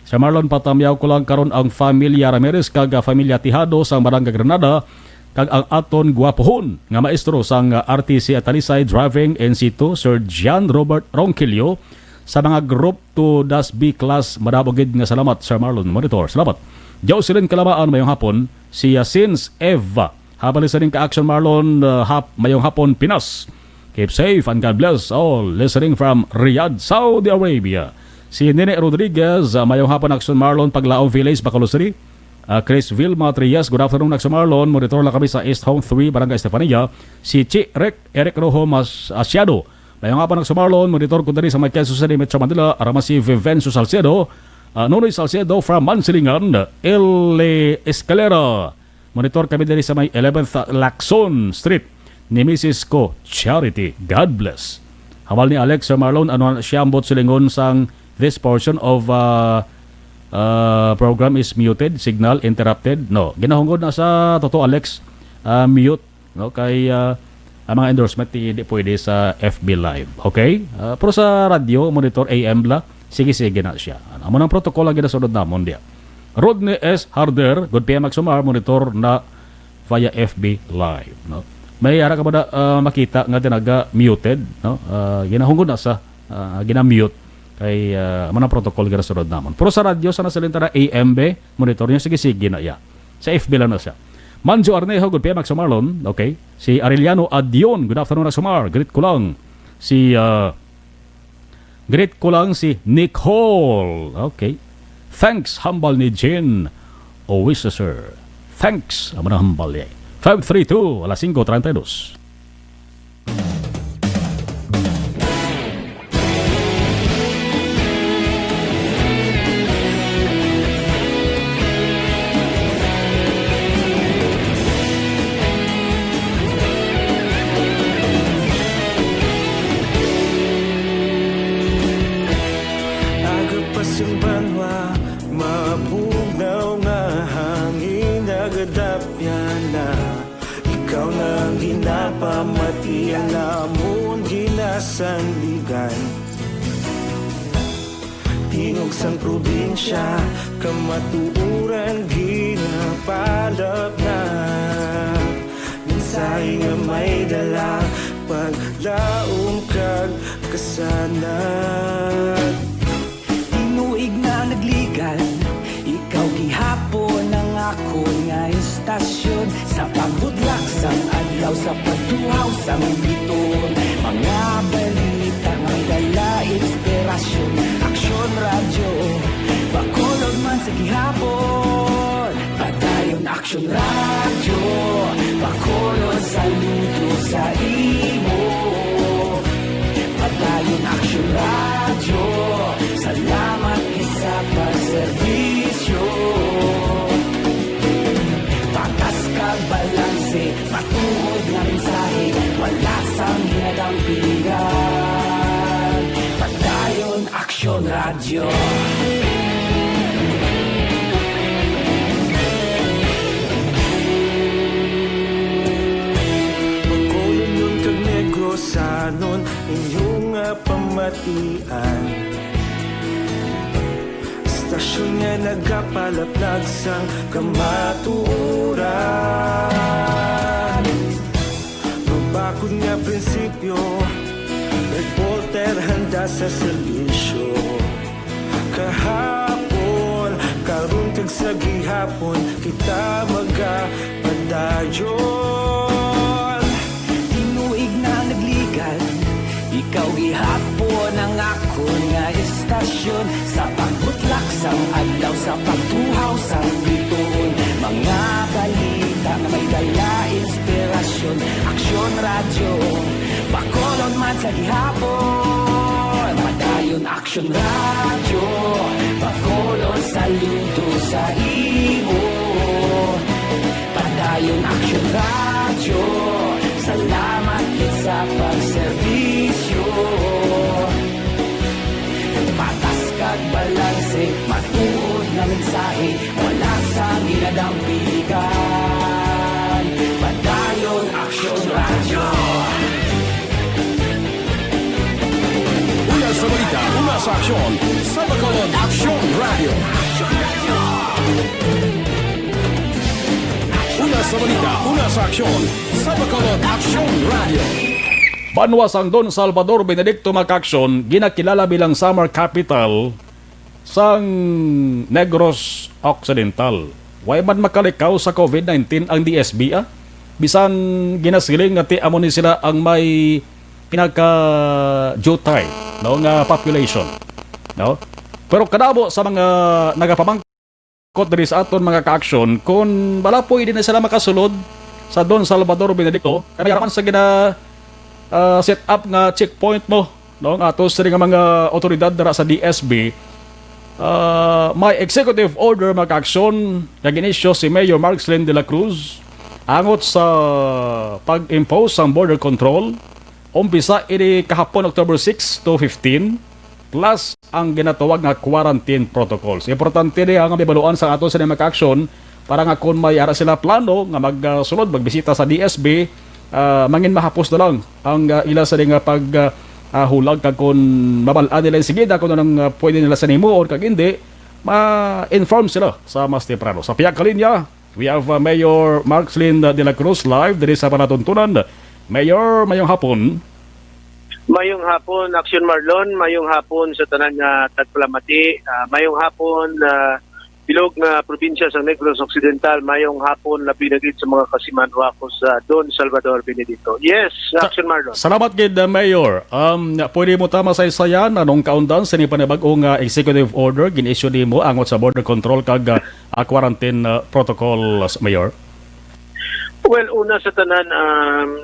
Sa Marlon, patamyaw ko lang karon ang Familia Ramirez kag Familia Tijado sa Barangay Granada kag ang aton guwapohon nga maestro sang RTC at Talisay Driving NC2 Sir Gian Robert Ronquillo sa mga group to Das B class. Madabogid nga salamat Sir Marlon Monitor. Salamat. Jocelyn Kalamaan mayong hapon. Si Yasins Eva. Habang listening ka Aksyon Marlon mayong hapon Pinas. Keep safe and God bless all listening from Riyadh, Saudi Arabia. Si Nene Rodriguez, mayong hapon Aksyon Marlon, Paglaong Village, Bacolod City. Chris Vilma Trias, good afternoon Aksyon Marlon. Monitor lang kami sa East Home 3, Barangay Estefania. Si Eric Rojo Asiado, mayong hapon Aksyon Marlon. Monitor ko dali sa may Quezon City, Metro Manila. Arama si Vivencio Salcedo. Nonoy Salcedo from Mansilingan, L. Escalera. Monitor kami dali sa may 11th Lacson Street ni Mrs. Ko Charity. God bless. Hawal ni Alex Sir Marlon, ano siya ambot silingon sang this portion of program is muted, signal interrupted. No, ginahungod na sa totoo Alex, mute, no, kay ang mga endorsement hindi pwede sa FB Live. Okay? Pero sa radio, monitor AM la, sige na siya. Amo nang protocol ang ginasunod namon dia. Rodney S. Harder, good PM Aksumar, monitor na via FB Live. No? May ara ka ba na makita nga tinaga muted, no? Ginahungod na sa ginamute kay manang protocol gara sunod namon. Pero sa radyo sana silenta na AMB monitor niya sige na ya. Sa FB lang na siya. Manjo Arnejo, good PM Aksyon Marlon. Okay. Si Arellano Adion, good afternoon Aksyon. Greet ko lang si Nicole. Okay. Thanks humble ni Jen. Always sir. Thanks. Amo na humble niya. 532 alas 5:32. Sandigan tingog sang probinsya kamatuuran ginapalap na minsay nga may dala paglaom kag kasanat tinuig na nagligan ikaw gihapon ang ako nga istasyon sa pagbudlak sang adlaw sa pagtuhaw sang biton mga balita may dala inspirasyon Aksyon radyo Bacolod man sa gihapon padayon Aksyon radyo Bacolod saludo sa imo padayon Aksyon radyo salamat isa pagserbisyo patas kag balanse matuod nga mensahe wala sang ginadampigan padayon Aksyon radyo Bacolod nun kag Negros anon inyong pamatian istasyon nga nagapalaplag sang kamaturan mabakod nga prinsipyo reporter handa sa serbisyo kahapon karon kag sa gihapon kita magapadayon tinuig na nagligan ikaw gihapon ang ako nga istasyon sa pagbutlak sang adlaw sa pagtuhaw sang bituon mga balita na may dala inspirasyon Aksyon radyo Bacolod man sa gihapon padayon Aksyon Radio, Bacolod, saludo sa imo. Padayon Aksyon Radio, salamat kit sa pagserbisyo. Patas kag balanse, matuod na mensahe, wala sa ginadampikan. Padayon Aksyon Radio. Una sa balita, una sa aksyon. Sa Bacolod Aksyon Radio. Una sa balita, una sa aksyon. Sa Bacolod Aksyon Radio. Banwas ang Don Salvador Benedicto Macaksyon, ginakilala bilang summer capital sang Negros Occidental. Way man makalikaw sa COVID-19 ang DSB bisan ginasiling nga ti amo ni sila ang may pinaka-jutay nga population. No? Pero kadabo sa mga nagapamangkot diri sa aton mga ka-aksyon kung balapoy din na sila makasulod sa Don Salvador Benedicto, kaya raman sa gina set up nga checkpoint mo, no, atos sa mga otoridad dara sa DSB. May executive order mag-aksyon na ginisyo si Mayor Marlon de la Cruz angot sa pag-impose ng border control. Umpisa ini kahapon October 6 to 15 plus ang ginatawag nga quarantine protocols. Importante ni ang bibaluan sa ato sa mag-aksyon para nga kung may ara sila plano nga magsulod magbisita sa DSB, mangin mahapos na lang ang ila sa nga pag hulag kag kung mabalaan nila sige kung anong pwede nila sa nimo o kag hindi, ma-inform sila sa mas temprano. Sa piyak kalinya, we have Mayor Marlon de la Cruz live diri sa panatuntunan. Mayor, mayong hapon. Mayong hapon, Aksyon Marlon. Mayong hapon sa tanan nga tagpalamati. Mayong hapon, bilog nga probinsya sa Negros Occidental. Mayong hapon na pinagid sa mga kasimanwa ko sa Don Salvador Benedicto. Yes, Aksyon Marlon. Salamat gid, Mayor. Pwede mo tama sa isayan anong kaundan sa panibagong executive order gin-issue nimo angot sa border control kag quarantine protocol, Mayor? Well, una sa tanan,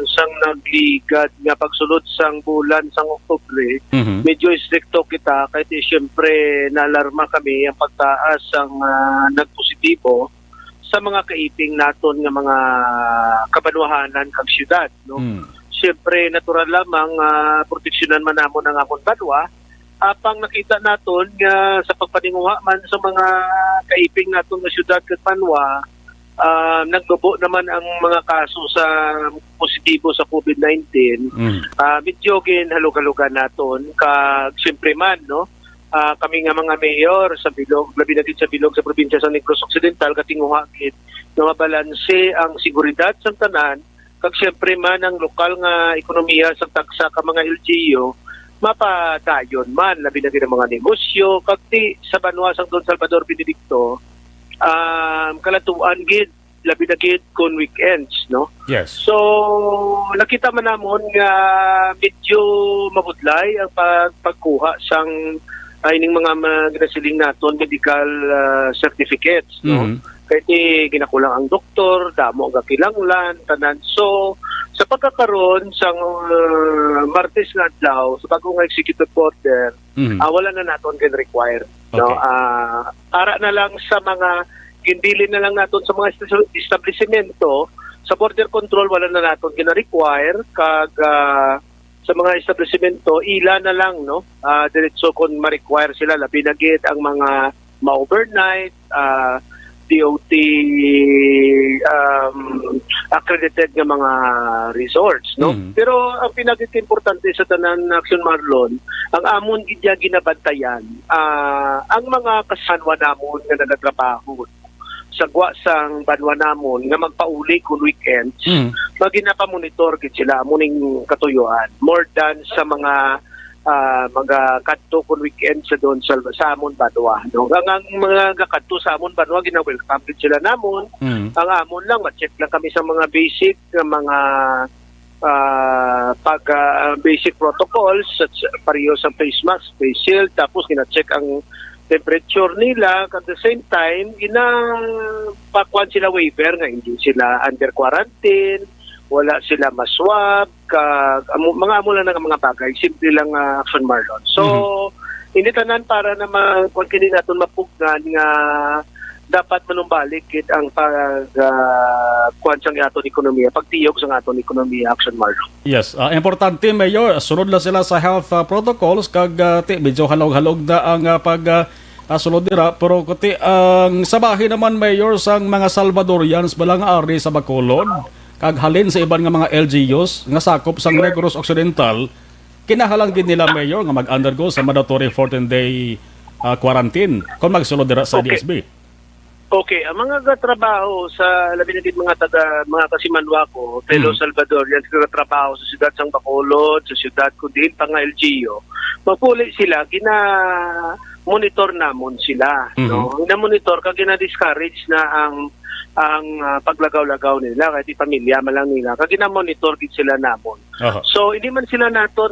sang nagligad nga pagsulod sang bulan sang Oktubre, medyo stricto kita kahit siyempre naalarma kami ang pagtaas sang nagpositibo sa mga kaiping naton nga mga kabanwahanan kag syudad, no. Siyempre natural lamang proteksyonan man namon ang amon banwa apang nakita naton nga sa pagpaninguha man sa mga kaiping naton nga syudad kag banwa. Nagbubo naman ang mga kaso sa positibo sa COVID-19. Medyo ginhalug-halugan naton kag siyempre man, no, kami nga mga mayor sa bilog, labi na din sa bilog sa probinsya sa Negros Occidental katinguha gid na mabalanse ang seguridad sa tanan kag siyempre man ang lokal nga ekonomiya sa tagsa ka mga LGU mapadayon man labi na din ang mga negosyo kag ti sa banwa sang Don Salvador Benedicto. Kalatuan gid labi na gid kon weekends, no. Yes. So nakita man namon nga medyo mabudlay ang pagkuha sang ining mga ginasiling naton medical certificates, no. Kaya ginakulang ang doktor, damo ang kakilanglan tanan. So sa pagkakaroon sang Martes nga adlaw sa bagong executive order, wala na naton gin required. Okay. No, ara na lang sa mga gindili na lang naton sa mga establishmento sa border control wala na naton gina-require kag sa mga establishmento ila na lang, no, diretso kon ma-require sila labi na gid ang mga ma-overnight DOT accredited nga mga resorts, no. Pero ang pinaka-importante sa tanan Aksyon Marlon, ang amon gidya ginabantayan ang mga kasanwa namon nga nagatrabaho sa sang banwa namon nga magpauli kun weekends, maginapa-monitor gid sila muning katuyuan more than sa mga kadto kun weekend sa doon sa amon banwa, no. Ang mga kadto sa amon banwa gina-welcome gid sila namon. Ang amon lang ma-check lang kami sa mga basic nga mga basic protocols pareho sa face mask, face shield, tapos gina-check ang temperature nila. At the same time pakuan sila waiver nga hindi sila under quarantine, wala sila maswab, mga amo lang ng mga bagay, simple lang Aksyon Marlon. So Hindi tanan para na kung kini naton mapugnan nga dapat manumbalik kit ang kuan sang aton ekonomiya, pagtiyog sang aton ekonomiya, Aksyon Marlon. Yes, importante Mayor, sunod na sila sa health protocols kag medyo halog-halog na ang sunod dira, pero kuti ang sabahin naman Mayor sang mga Salvadorians balang ari sa Bacolod kag halin sa iban nga mga LGUs nga sakop sang Negros Occidental, kinahalang din nila Mayor nga mag-undergo sa mandatory 14-day quarantine kung magsulod dira sa DSB. Okay, ang mga trabaho sa labi na din mga kasimanwa ko, fellow Salvadorians nga trabaho sa siyudad sang Bacolod, sa siyudad kundi pang LGU, mapuli sila monitor namon sila, no? Ina-monitor kag gina-discourage na ang paglagaw-lagaw nila kahit pamilya malang nila kag gina-monitor gid sila namon. So hindi man sila naton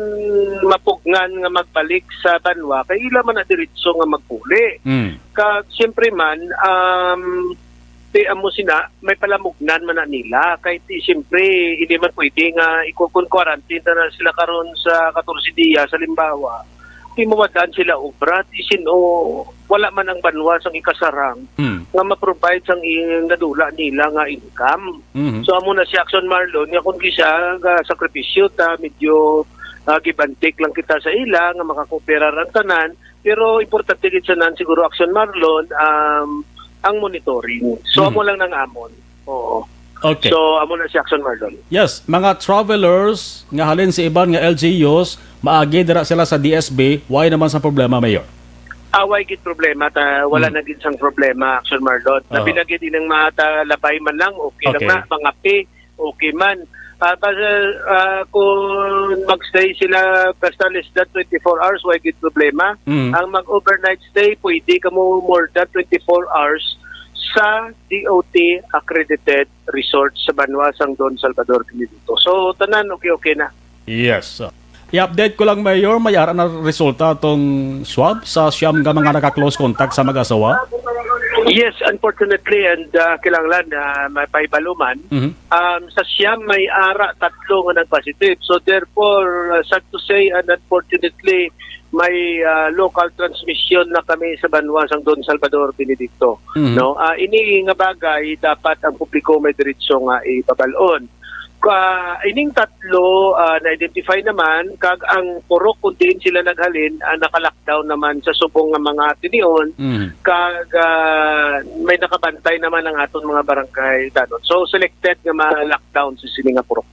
mapugnan nga magbalik sa banwa kay ila man na diretso nga magpuli. Kag siyempre man amo sina may palamugnan man na nila kay siyempre hindi man pwede nga i-quarantine na sila karon sa 14 diya sa limbawa. Di mawadaan sila obra, wala man ang banwa sang ikasarang nga ma-provide sang nadula nila nga income. So amo na si Aksyon Marlon nga kung gisa sakripisyo ta medyo give and take lang kita sa ila nga makakopera ran tanan, pero importante gid sa nan siguro Aksyon Marlon ang monitoring. So amo lang nang amon. Oo. Okay. So amo na si Aksyon Marlon. Yes, mga travelers nga halin sa iban nga LGUs, maagi dira sila sa DSB, why naman sa problema Mayor? Away gid problema ta wala na gid sang problema, Aksyon Marlon. Nabinagid inang mata labay man lang okay lang na, pangapi okay man. Kung magstay sila basta less than 24 hours, why gid problema. Ang mag-overnight stay pwede ka mo more than 24 hours sa DOT accredited resort sa banwa sang Don Salvador dito. So tanan okay na. Yes. I-update ko lang Mayor, may ara na resulta tong swab sa siyam nga mga naka-close contact sa mag-asawa? Yes, unfortunately, and kailangan may paibaluman. Sa siyam may ara tatlo nga nag-positive. So therefore, sad to say, and unfortunately, may local transmission na kami sa banwa sang Don Salvador Benedicto. No, ini nga bagay dapat ang publiko may diretso nga ipabalon. Ining tatlo na-identify naman kag ang purok kung diin sila naghalin naka-lockdown naman sa subong nga mga tinion kag may nakabantay naman ang aton mga barangay danon. So selected nga ma-lockdown sa sini nga purok.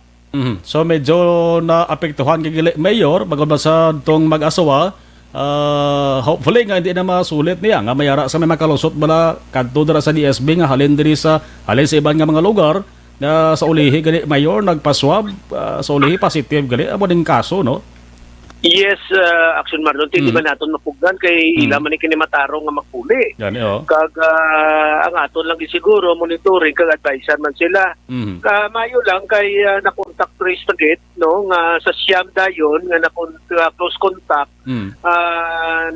So medyo naapektuhan kay Mayor bagod sa tong mag-asawa. Hopefully nga hindi na masulit niya nga mayara sa may makalusot bala kadto dira sa DSB nga halin sa iban nga mga lugar na sa ulihi gali Mayor nagpaswab sa ulihi positive gali amo ding kaso no. Yes, Aksyon Marlon, hindi ba natin mapugnan kay ila man kini matarong nga magpuli. Kag ang aton lang siguro monitoring kag adviser man sila. Mayo lang kay na-contact trace target no nga sa siyam dayon nga close contact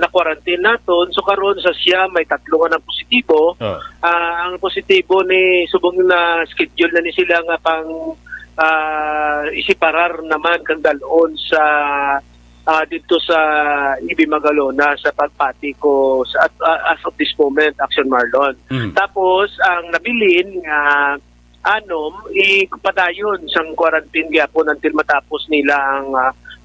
na quarantine naton. So karon sa siyam may tatlo nga positibo. Ang positibo ni subong na schedule na ni sila nga pang isiparar naman kang dalon sa dito sa Ibi Magalona sa pagpati ko as of this moment, Aksyon Marlon. Tapos ang nabilin nga ipadayon sang quarantine gyapon until matapos nila ang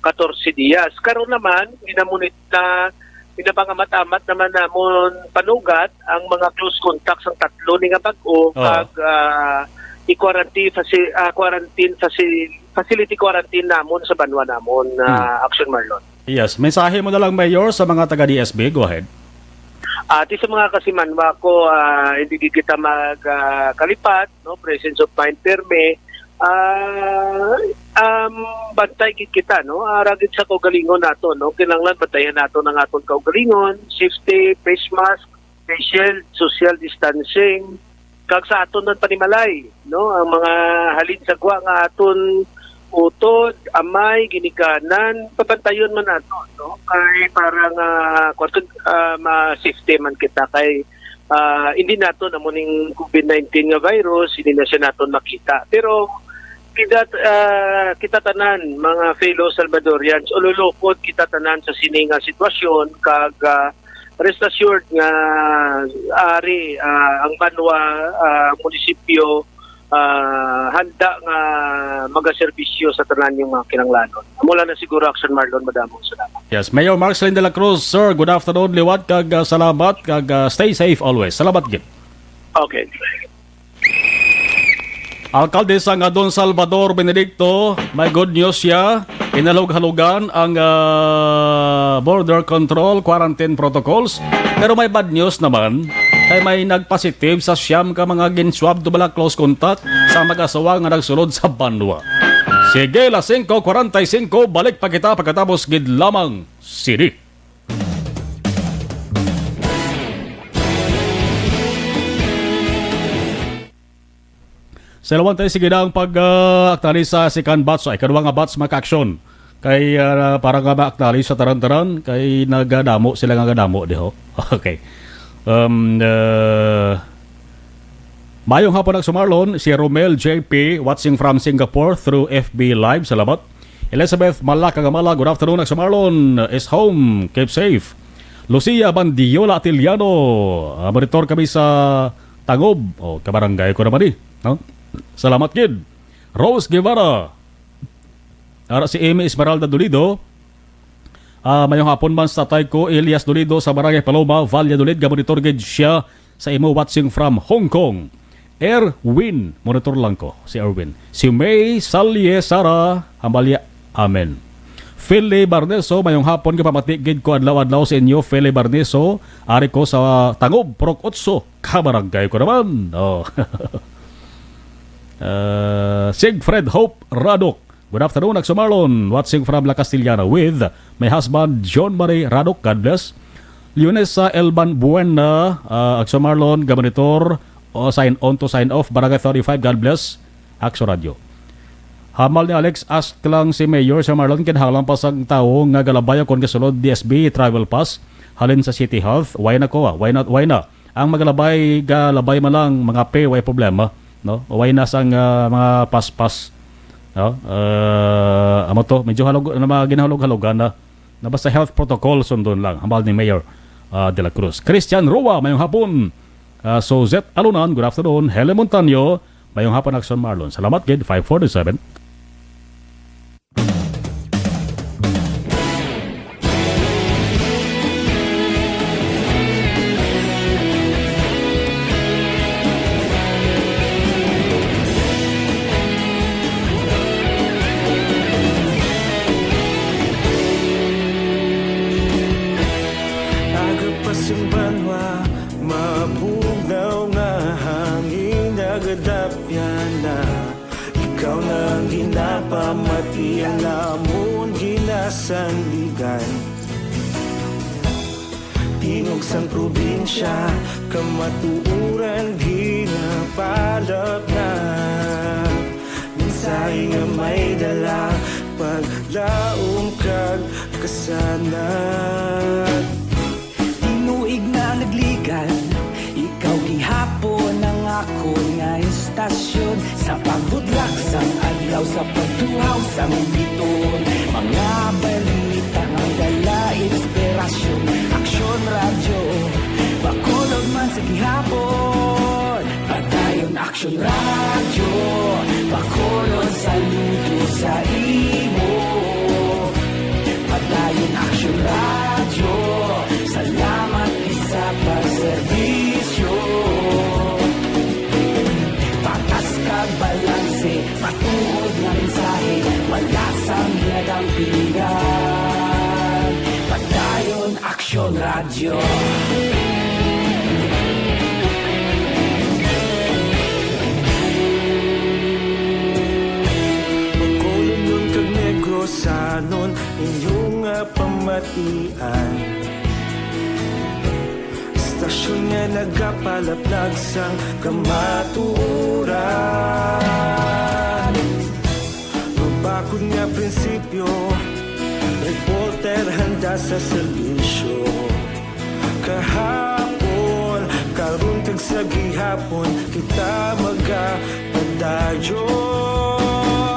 14 dias. Karon naman ginamunit na pinapangamat-amat naman namon panugat ang mga close contacts ang tatlo ni nga bag-o kag facility quarantine namon sa banwa namon Aksyon Marlon. Yes, mensahe mo na lang Mayor sa mga taga DSB, go ahead. Di sa mga kasimanwa ko, hindi kita magkalipat, no, presence of mind perme, bantay kita, no, aragit sa kaugalingon nato, no, kinanglan bantayan nato ng aton kaugalingon, safety, face mask, face shield, social distancing, kag sa aton ng panimalay, no, ang mga halin sa gwa nga aton utod, amay, ginikanan, pabantayon man nato, no, kay parang ma-safety man kita kay hindi nato namuning COVID-19 nga virus, hindi na siya nato makita. Pero kita tanan mga fellow Salvadorians ululukod kita tanan sa sininga sitwasyon kag rest assured nga ari ang Banwa munisipyo handa nga magaserbisyo sa tanan yung mga kinanglanon. Mula na siguro Aksyon Marlon, madamong salamat. Yes, Mayor Marcelin de la Cruz, sir, good afternoon, liwat kag salamat kag stay safe always. Salamat gid. Okay. Alkalde sa Don Salvador Benedicto, may good news siya. Inalog-halugan ang border control quarantine protocols. Pero may bad news naman. Kay may nagpositive sa siyam ka mga ginswab to bala close contact sa mag-asawa nga nagsulod sa Banwa. Sige, las 5:45, balik pa kita pagkatapos gid lamang Siri. Sa lawan tayo sige na ang pag-acknowledge sa second batch, ay kaduwa nga batch maka-aksyon. Kay para nga ma-acknowledge sa taran-taran, kay nagadamo sila nga gadamo diho. Okay. Mayong hapon sa Marlon, si Romel JP watching from Singapore through FB Live. Salamat. Elizabeth Malakagamala, good afternoon sa Marlon is home. Keep safe. Lucia Bandiola Atiliano, monitor kami sa Tangob. Kabarangay ko naman no? Salamat kid. Rose Guevara. Ara si Amy Esmeralda Dolido. Mayong hapon man sa tatay ko Elias Dolido sa Barangay Paloma, Valladolid. Monitor gid siya sa imo watching from Hong Kong. Erwin, monitor lang ko si Erwin. Si May Salye Sara Amalia. Amen. Feli Barneso, mayong hapon ka pamatigid ko adlaw-adlaw sa inyo. Feli Barneso, ari ko sa Tangob, Prok 8, kabarangay ko naman. Sigfred Hope Radok, good afternoon, Aksyon Marlon, watching from La Castillana with my husband John Marie Radok, God bless. Leonesa Elban Buena, Aksyon Marlon, Gabanitor, sign on to sign off, Barangay 35, God bless, Aksyon Radio. Hamal ni Alex, ask lang si Mayor sa Marlon, kinhalang pa sa tao nga galabaya kon kasulod DSB Travel Pass, halin sa City Health, why na ko, why na. Ang magalabay, galabay man lang, mga pay, why problema. No, way na sang mga paspas, no, amo to medyo halog na mga ginhalog-halogan na basta health protocol sundon lang hambal ni Mayor de la Cruz. Christian Roa, mayong hapon. So Zet Alunan, good afternoon. Helen Montaño, mayong hapon, Aksyon Marlon. Salamat gid 547. Pamati ang lamon ginasandigan. Tingog sang probinsya kamatuuran ginapalap na. Minsay nga may dala paglaom kag kasanat. Tinuig na nagligan, ikaw gihapon ang ako nga istasyon. Sa pagbudlak sang adlaw, sa pagtuhaw sang biton, mga balita ang dala inspirasyon. Aksyon Radio, bakolog man sa gihapon. Padayon Aksyon Radio, bakolog saludo sa imo. Padayon Aksyon Radio, salamat isa pagserbisyo. Balanse, matuod na mensahe, wala sang ginagampingan. Padayon Aksyon Radio. Magkulong nun kag negrosanon, inyong pamatian. Stasyon nga nagapalaplag sang kamaturan. Mabakod nga prinsipyo, reporter handa sa serbisyo. Kahapon, karon kag sa gihapon, kita magapadayon.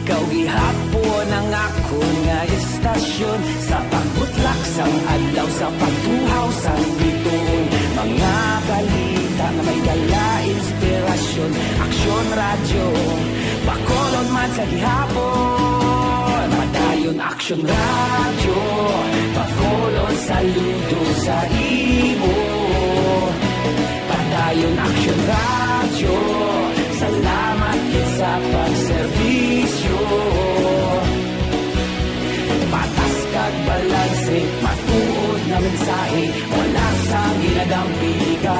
Ikaw gihapon ang ako nga istasyon sa pagbutlak sang adlaw sa pagtuhaw sang bituon. Mga balita na may dala inspirasyon. Aksyon radyo, Bacolod man sa gihapon. Padayon Aksyon radyo, Bacolod saludo sa imo. Padayon Aksyon radyo, salamat kit sa pagserbisyo. Patas kag balanse, matuod na mensahe, wala sang ginadampigan.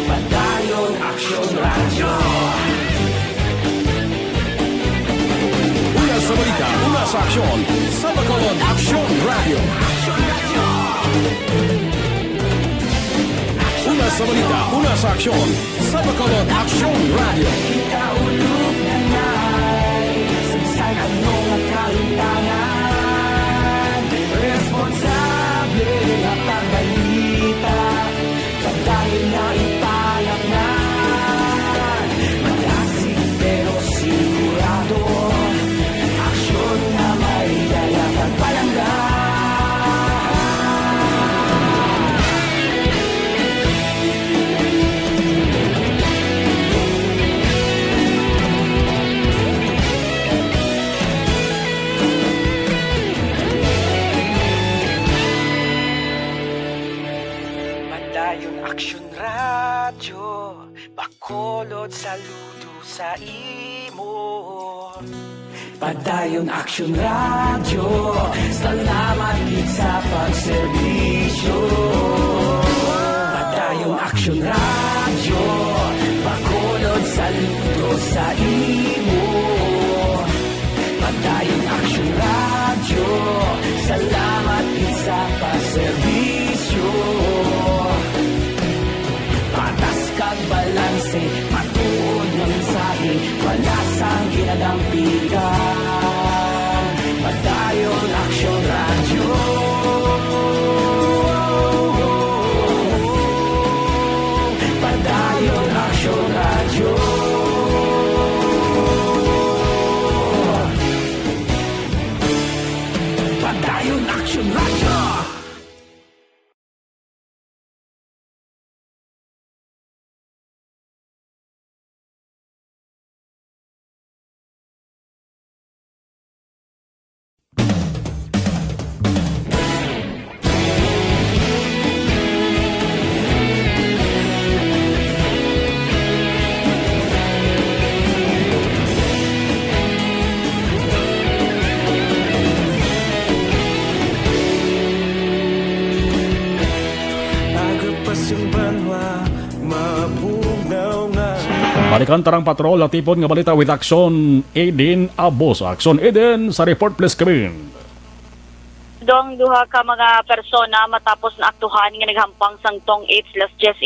Padayon Aksyon radyo. Una sa balita, una sa aksyon, sa Bacolod Aksyon Radio. Una sa balita, una sa aksyon, sa Bacolod Aksyon Radio. Ikaulog na na'y sagsay anong kahintangan. Responsable na pagbalita, dahil na ipalak na. Malasig pero sigurado, aksyon na may dala pagpalanggan. Padayon Aksyon radyo, Bacolod saludo sa imo. Padayon Aksyon radyo, salamat gid sa pagserbisyo. Padayon Aksyon radyo, Bacolod saludo sa imo. Padayon Aksyon radyo, salamat gid sa pagserbisyo. Patas kag balanse, matuod na mensahe, wala sang ginadampigan. Padayon Aksyon radyo. Padayon Aksyon radyo. Padayon Aksyon radyo. Balikan tarang patrol at tipon nga balita with Aksyon Eden Abos. Aksyon Eden sa report please Kevin. Dong duha ka mga persona matapos na aktuhan nga naghampang sang tong 8:10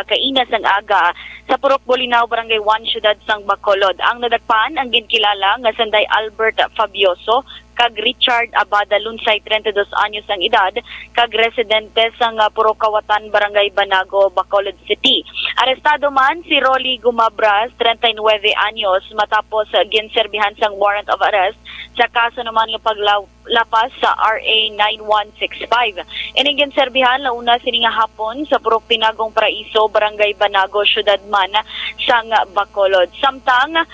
kaina sang aga sa Purok Bolinao, Barangay 1, Syudad sang Bacolod. Ang nadagpan ang ginkilala nga Sanday Albert Fabioso kag Richard Abada Lunsay, 32 anyos ang edad, kag residente sang Purok Kawatan, Barangay Banago, Bacolod City. Arestado man si Rolly Gumabras, 39 anyos, matapos ginserbihan sang warrant of arrest sa kaso naman ng paglapas sa RA 9165. Ining ginserbihan launa sining hapon sa Purok Pinagong Paraiso, Barangay Banago, Syudad man sang Bacolod. Samtang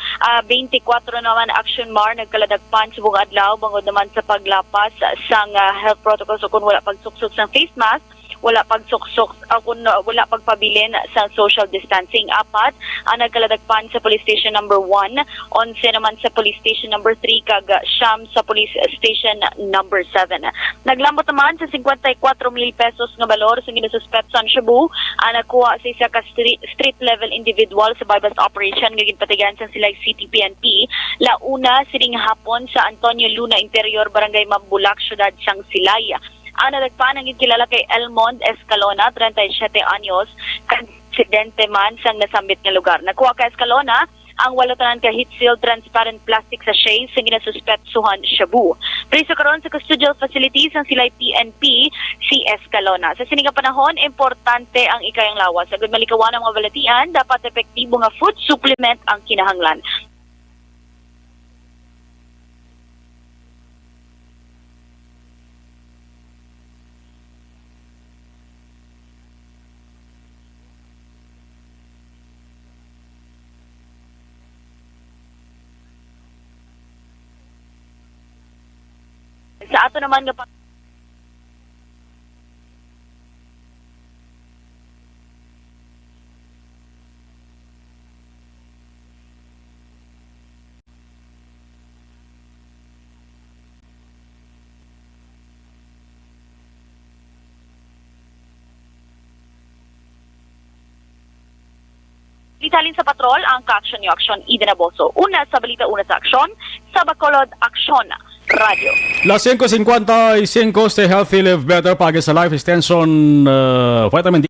24 naman Aksyon Mar nagkaladagpan subong adlaw bangod naman sa paglapas sang health protocols o kung wala pagsuksok sang face mask, wala pagsuksok kung wala pagpabilin sa social distancing. 4 ang nagkaladagpan sa police station number 1, 11 naman sa police station number 3 kag siyam sa police station number 7. Naglambot naman sa 54,000 pesos nga balor sa ginasuspect sa Cebu ang nakuha sa isa ka street level individual sa bypass operation nga ginpatigan sa sila CTPNP launa sining hapon sa Antonio Luna Interior, Barangay Mambulak, Syudad sang Silay. Ang nadagpan ang kilala kay Elmond Escalona, 37 anyos, kag-aksidente man sang nasambit nga lugar. Nakuha kay Escalona ang walatanan ka heat seal transparent plastic sachet sa ginasuspetsuhan Cebu. Preso karon sa custodial facilities ang silay PNP si Escalona. Sa sininga panahon, importante ang ikayang lawas. Agad malikawan ang mga balatian, dapat epektibo nga food supplement ang kinahanglan. Sa ato naman nga Italin sa patrol ang ka-aksyon ni Aksyon Eden Aboso. Una sa balita, una sa aksyon, sa Bacolod, Aksyon Radio. Las 5:55, stay healthy, live better, pagi sa life extension, vitamin D.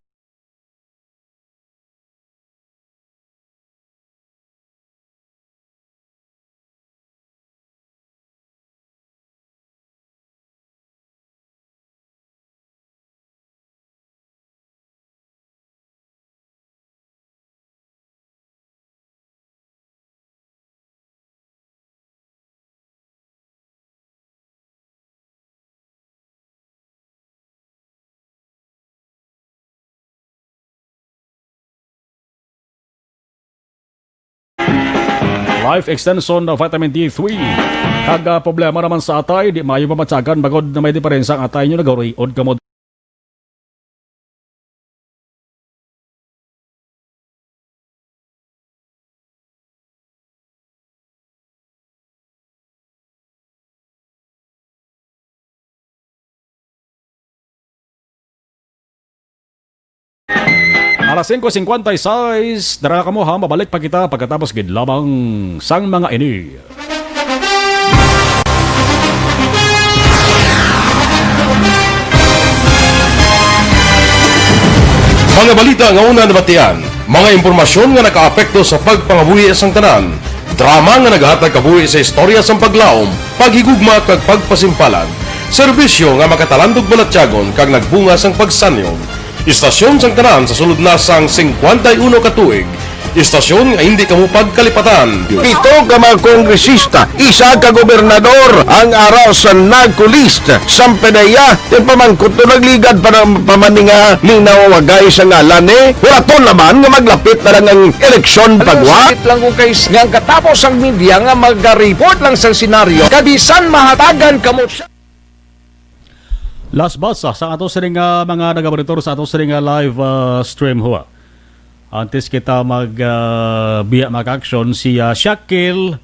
Life extension na vitamin D3. Kaga problema naman sa atay, di mayo mamatsagan bagod na may diferensya ang atay nyo nagawriod kamod. Alas 5:56, dara ka mo ha, mabalik pa kita pagkatapos gid lamang sang mga ini. Mga balita nga una nabatian, mga impormasyon nga nakaapekto sa pagpangabuhi sang tanan, drama nga naghatag kabuhi sa istorya sang paglaom, paghigugma kag pagpasimpalan, serbisyo nga makatalandog balatyagon kag nagbunga sang pagsanyog. Istasyon sang tanan sa sulod na sang 51 ka tuig. Istasyon nga hindi kamo pagkalipatan. 7 ka mga kongresista, 1 ka gobernador ang araw sa nagkulist sa pedaya yung pamangkot to nagligad para pamaninga linaw wagay sa ngalan wala to naman nga maglapit na lang ang eleksyon pagwa lang ko guys nga katapos ang media nga mag-report lang sa senaryo kabisan mahatagan kamo Last basa sa ato sining mga nagabaritor sa ato sining live stream ho. Antes kita biya mag-action si Shakil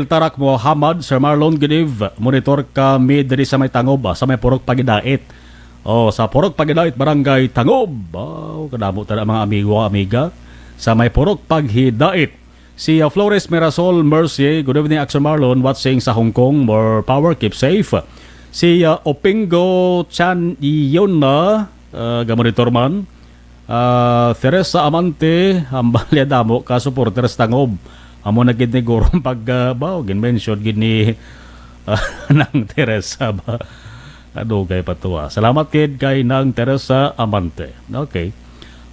Tarak Muhammad, Sir Marlon Gidiv, monitor kami diri sa may Tangob, sa may Purok Pagidait. Sa Purok Pagidait, Barangay Tangob. Kadamo ta mga amigo amiga sa may Purok Pagidait. Si Flores Mirasol Mercy, good evening Aksyon Marlon, watching sa Hong Kong, more power, keep safe. Si Opingo Chan iyon na gamonitor man. Teresa Amante, ambalya damo ka supporters Tangob. Amo na gid ni gurong gin-mention gid ni nang Teresa ba. Adugay patuwa. Salamat kid kay nang Teresa Amante. Okay.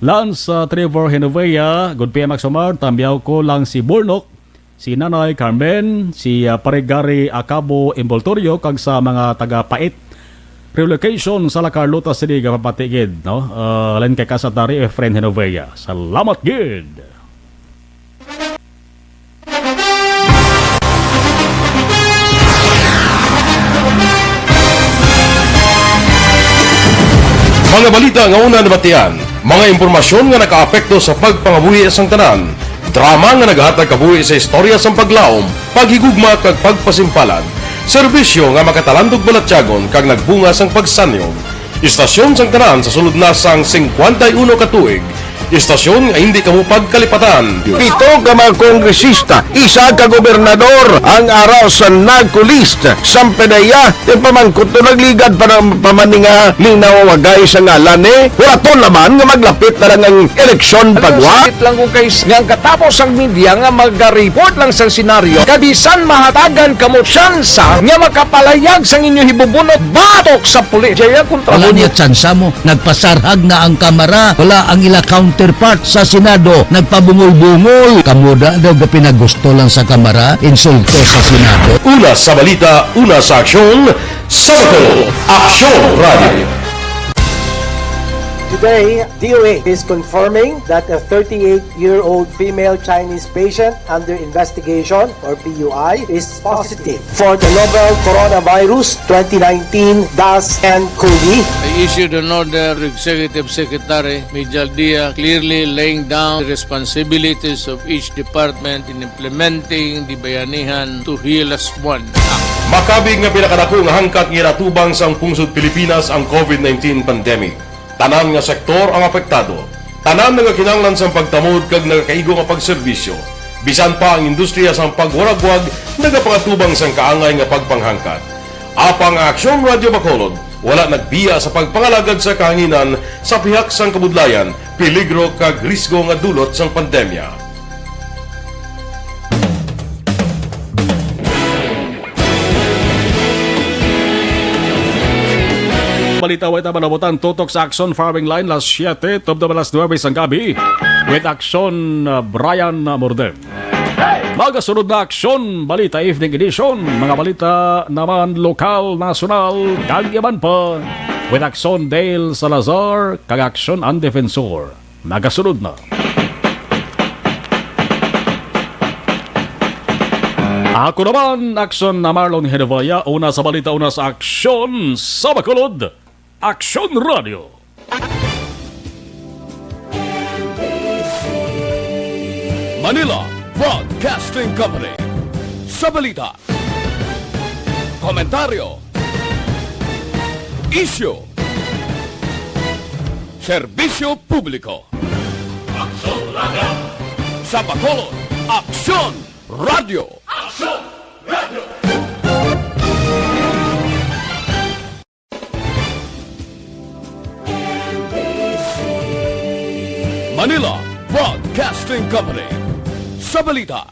Lance Trevor Genovea, good PM Aksomar, tambiyaw ko lang si Burnok, si Nanay Carmen, si Paregari Acabo Envoltorio kag sa mga taga-Pait relocation sa La Carlota City kapapatigid, no? Len kay kasatari Efren Genovea. Salamat gid. Mga balita nga una nabatian, mga impormasyon nga nakaapekto sa pagpangabuhi sang tanan, drama nga naghatag kabuhi sa istorya sang paglaom, paghigugma kag pagpasimpalan, serbisyo nga makatalandog balatyagon kag nagbunga sang pagsanyog. Istasyon sang tanan sa sulod na sang 51 ka tuig. Istasyon nga hindi kamo pagkalipatan. 7 ka mga kongresista, 1 ka gobernador ang araw sa nagkulist sa pedaya yung pamangkot to nagligad para pamaninga linaw wagay sa ngalan wala to naman nga maglapit na lang ang eleksyon pagwa lang ko guys nga katapos ang media nga mag-report lang sa senaryo kabisan mahatagan kamo tsansa nga makapalayag sang inyo hibubunot batok sa pulis jaya kontra wala niya tsansa mo nagpasarhag na ang kamera wala ang ila counterpart sa Senado nagpabungol-bungol kamuda daw pinagusto lang sa kamera insulto sa Senado. Una sa balita, una sa aksyon, Sabado, Aksyon Radio. Today, DOA is confirming that a 38-year-old female Chinese patient under investigation, or PUI, is positive for the novel coronavirus 2019 DAS-CoV. I issued an order to Executive Secretary Mijal Dia clearly laying down the responsibilities of each department in implementing the Bayanihan to Heal as One Act. Makabig nga pinakadako nga hangkat nga natubang sang pungsod Pilipinas ang COVID-19 pandemic. Tanan nga sektor ang apektado. Tanan nga kinahanglan sang pagtamod kag nagakaigo nga pagserbisyo. Bisan pa ang industriya sang pagwaragwag nagapangatubang sang kaangay nga pagpanghangkat. Apang Aksyon Radio Bacolod wala nagbiya sa pagpangalagad sa kahanginan sa pihak sang kabudlayan, peligro kag risgo nga dulot sang pandemya. Balita wait na malabutan tutok sa Aksyon Farming Line las 7 top na las 9 sang gabi with Aksyon Brian Morden. Magasunod na Aksyon Balita Evening Edition, mga balita naman lokal, nasyonal, kagyaman pa with Aksyon Dale Salazar kag Aksyon ang Defensor. Nagasunod na. Ako naman, Aksyon na Marlon Genovea, una sa balita, una sa Aksyon sa Bacolod. Aksyon Radio. Manila Broadcasting Company. Sa balita, komentaryo, isyu, serbisyo publiko. Aksyon Radio. Sa Bacolod, Aksyon Radio. Aksyon Radio. Manila Broadcasting Company. Sa balita,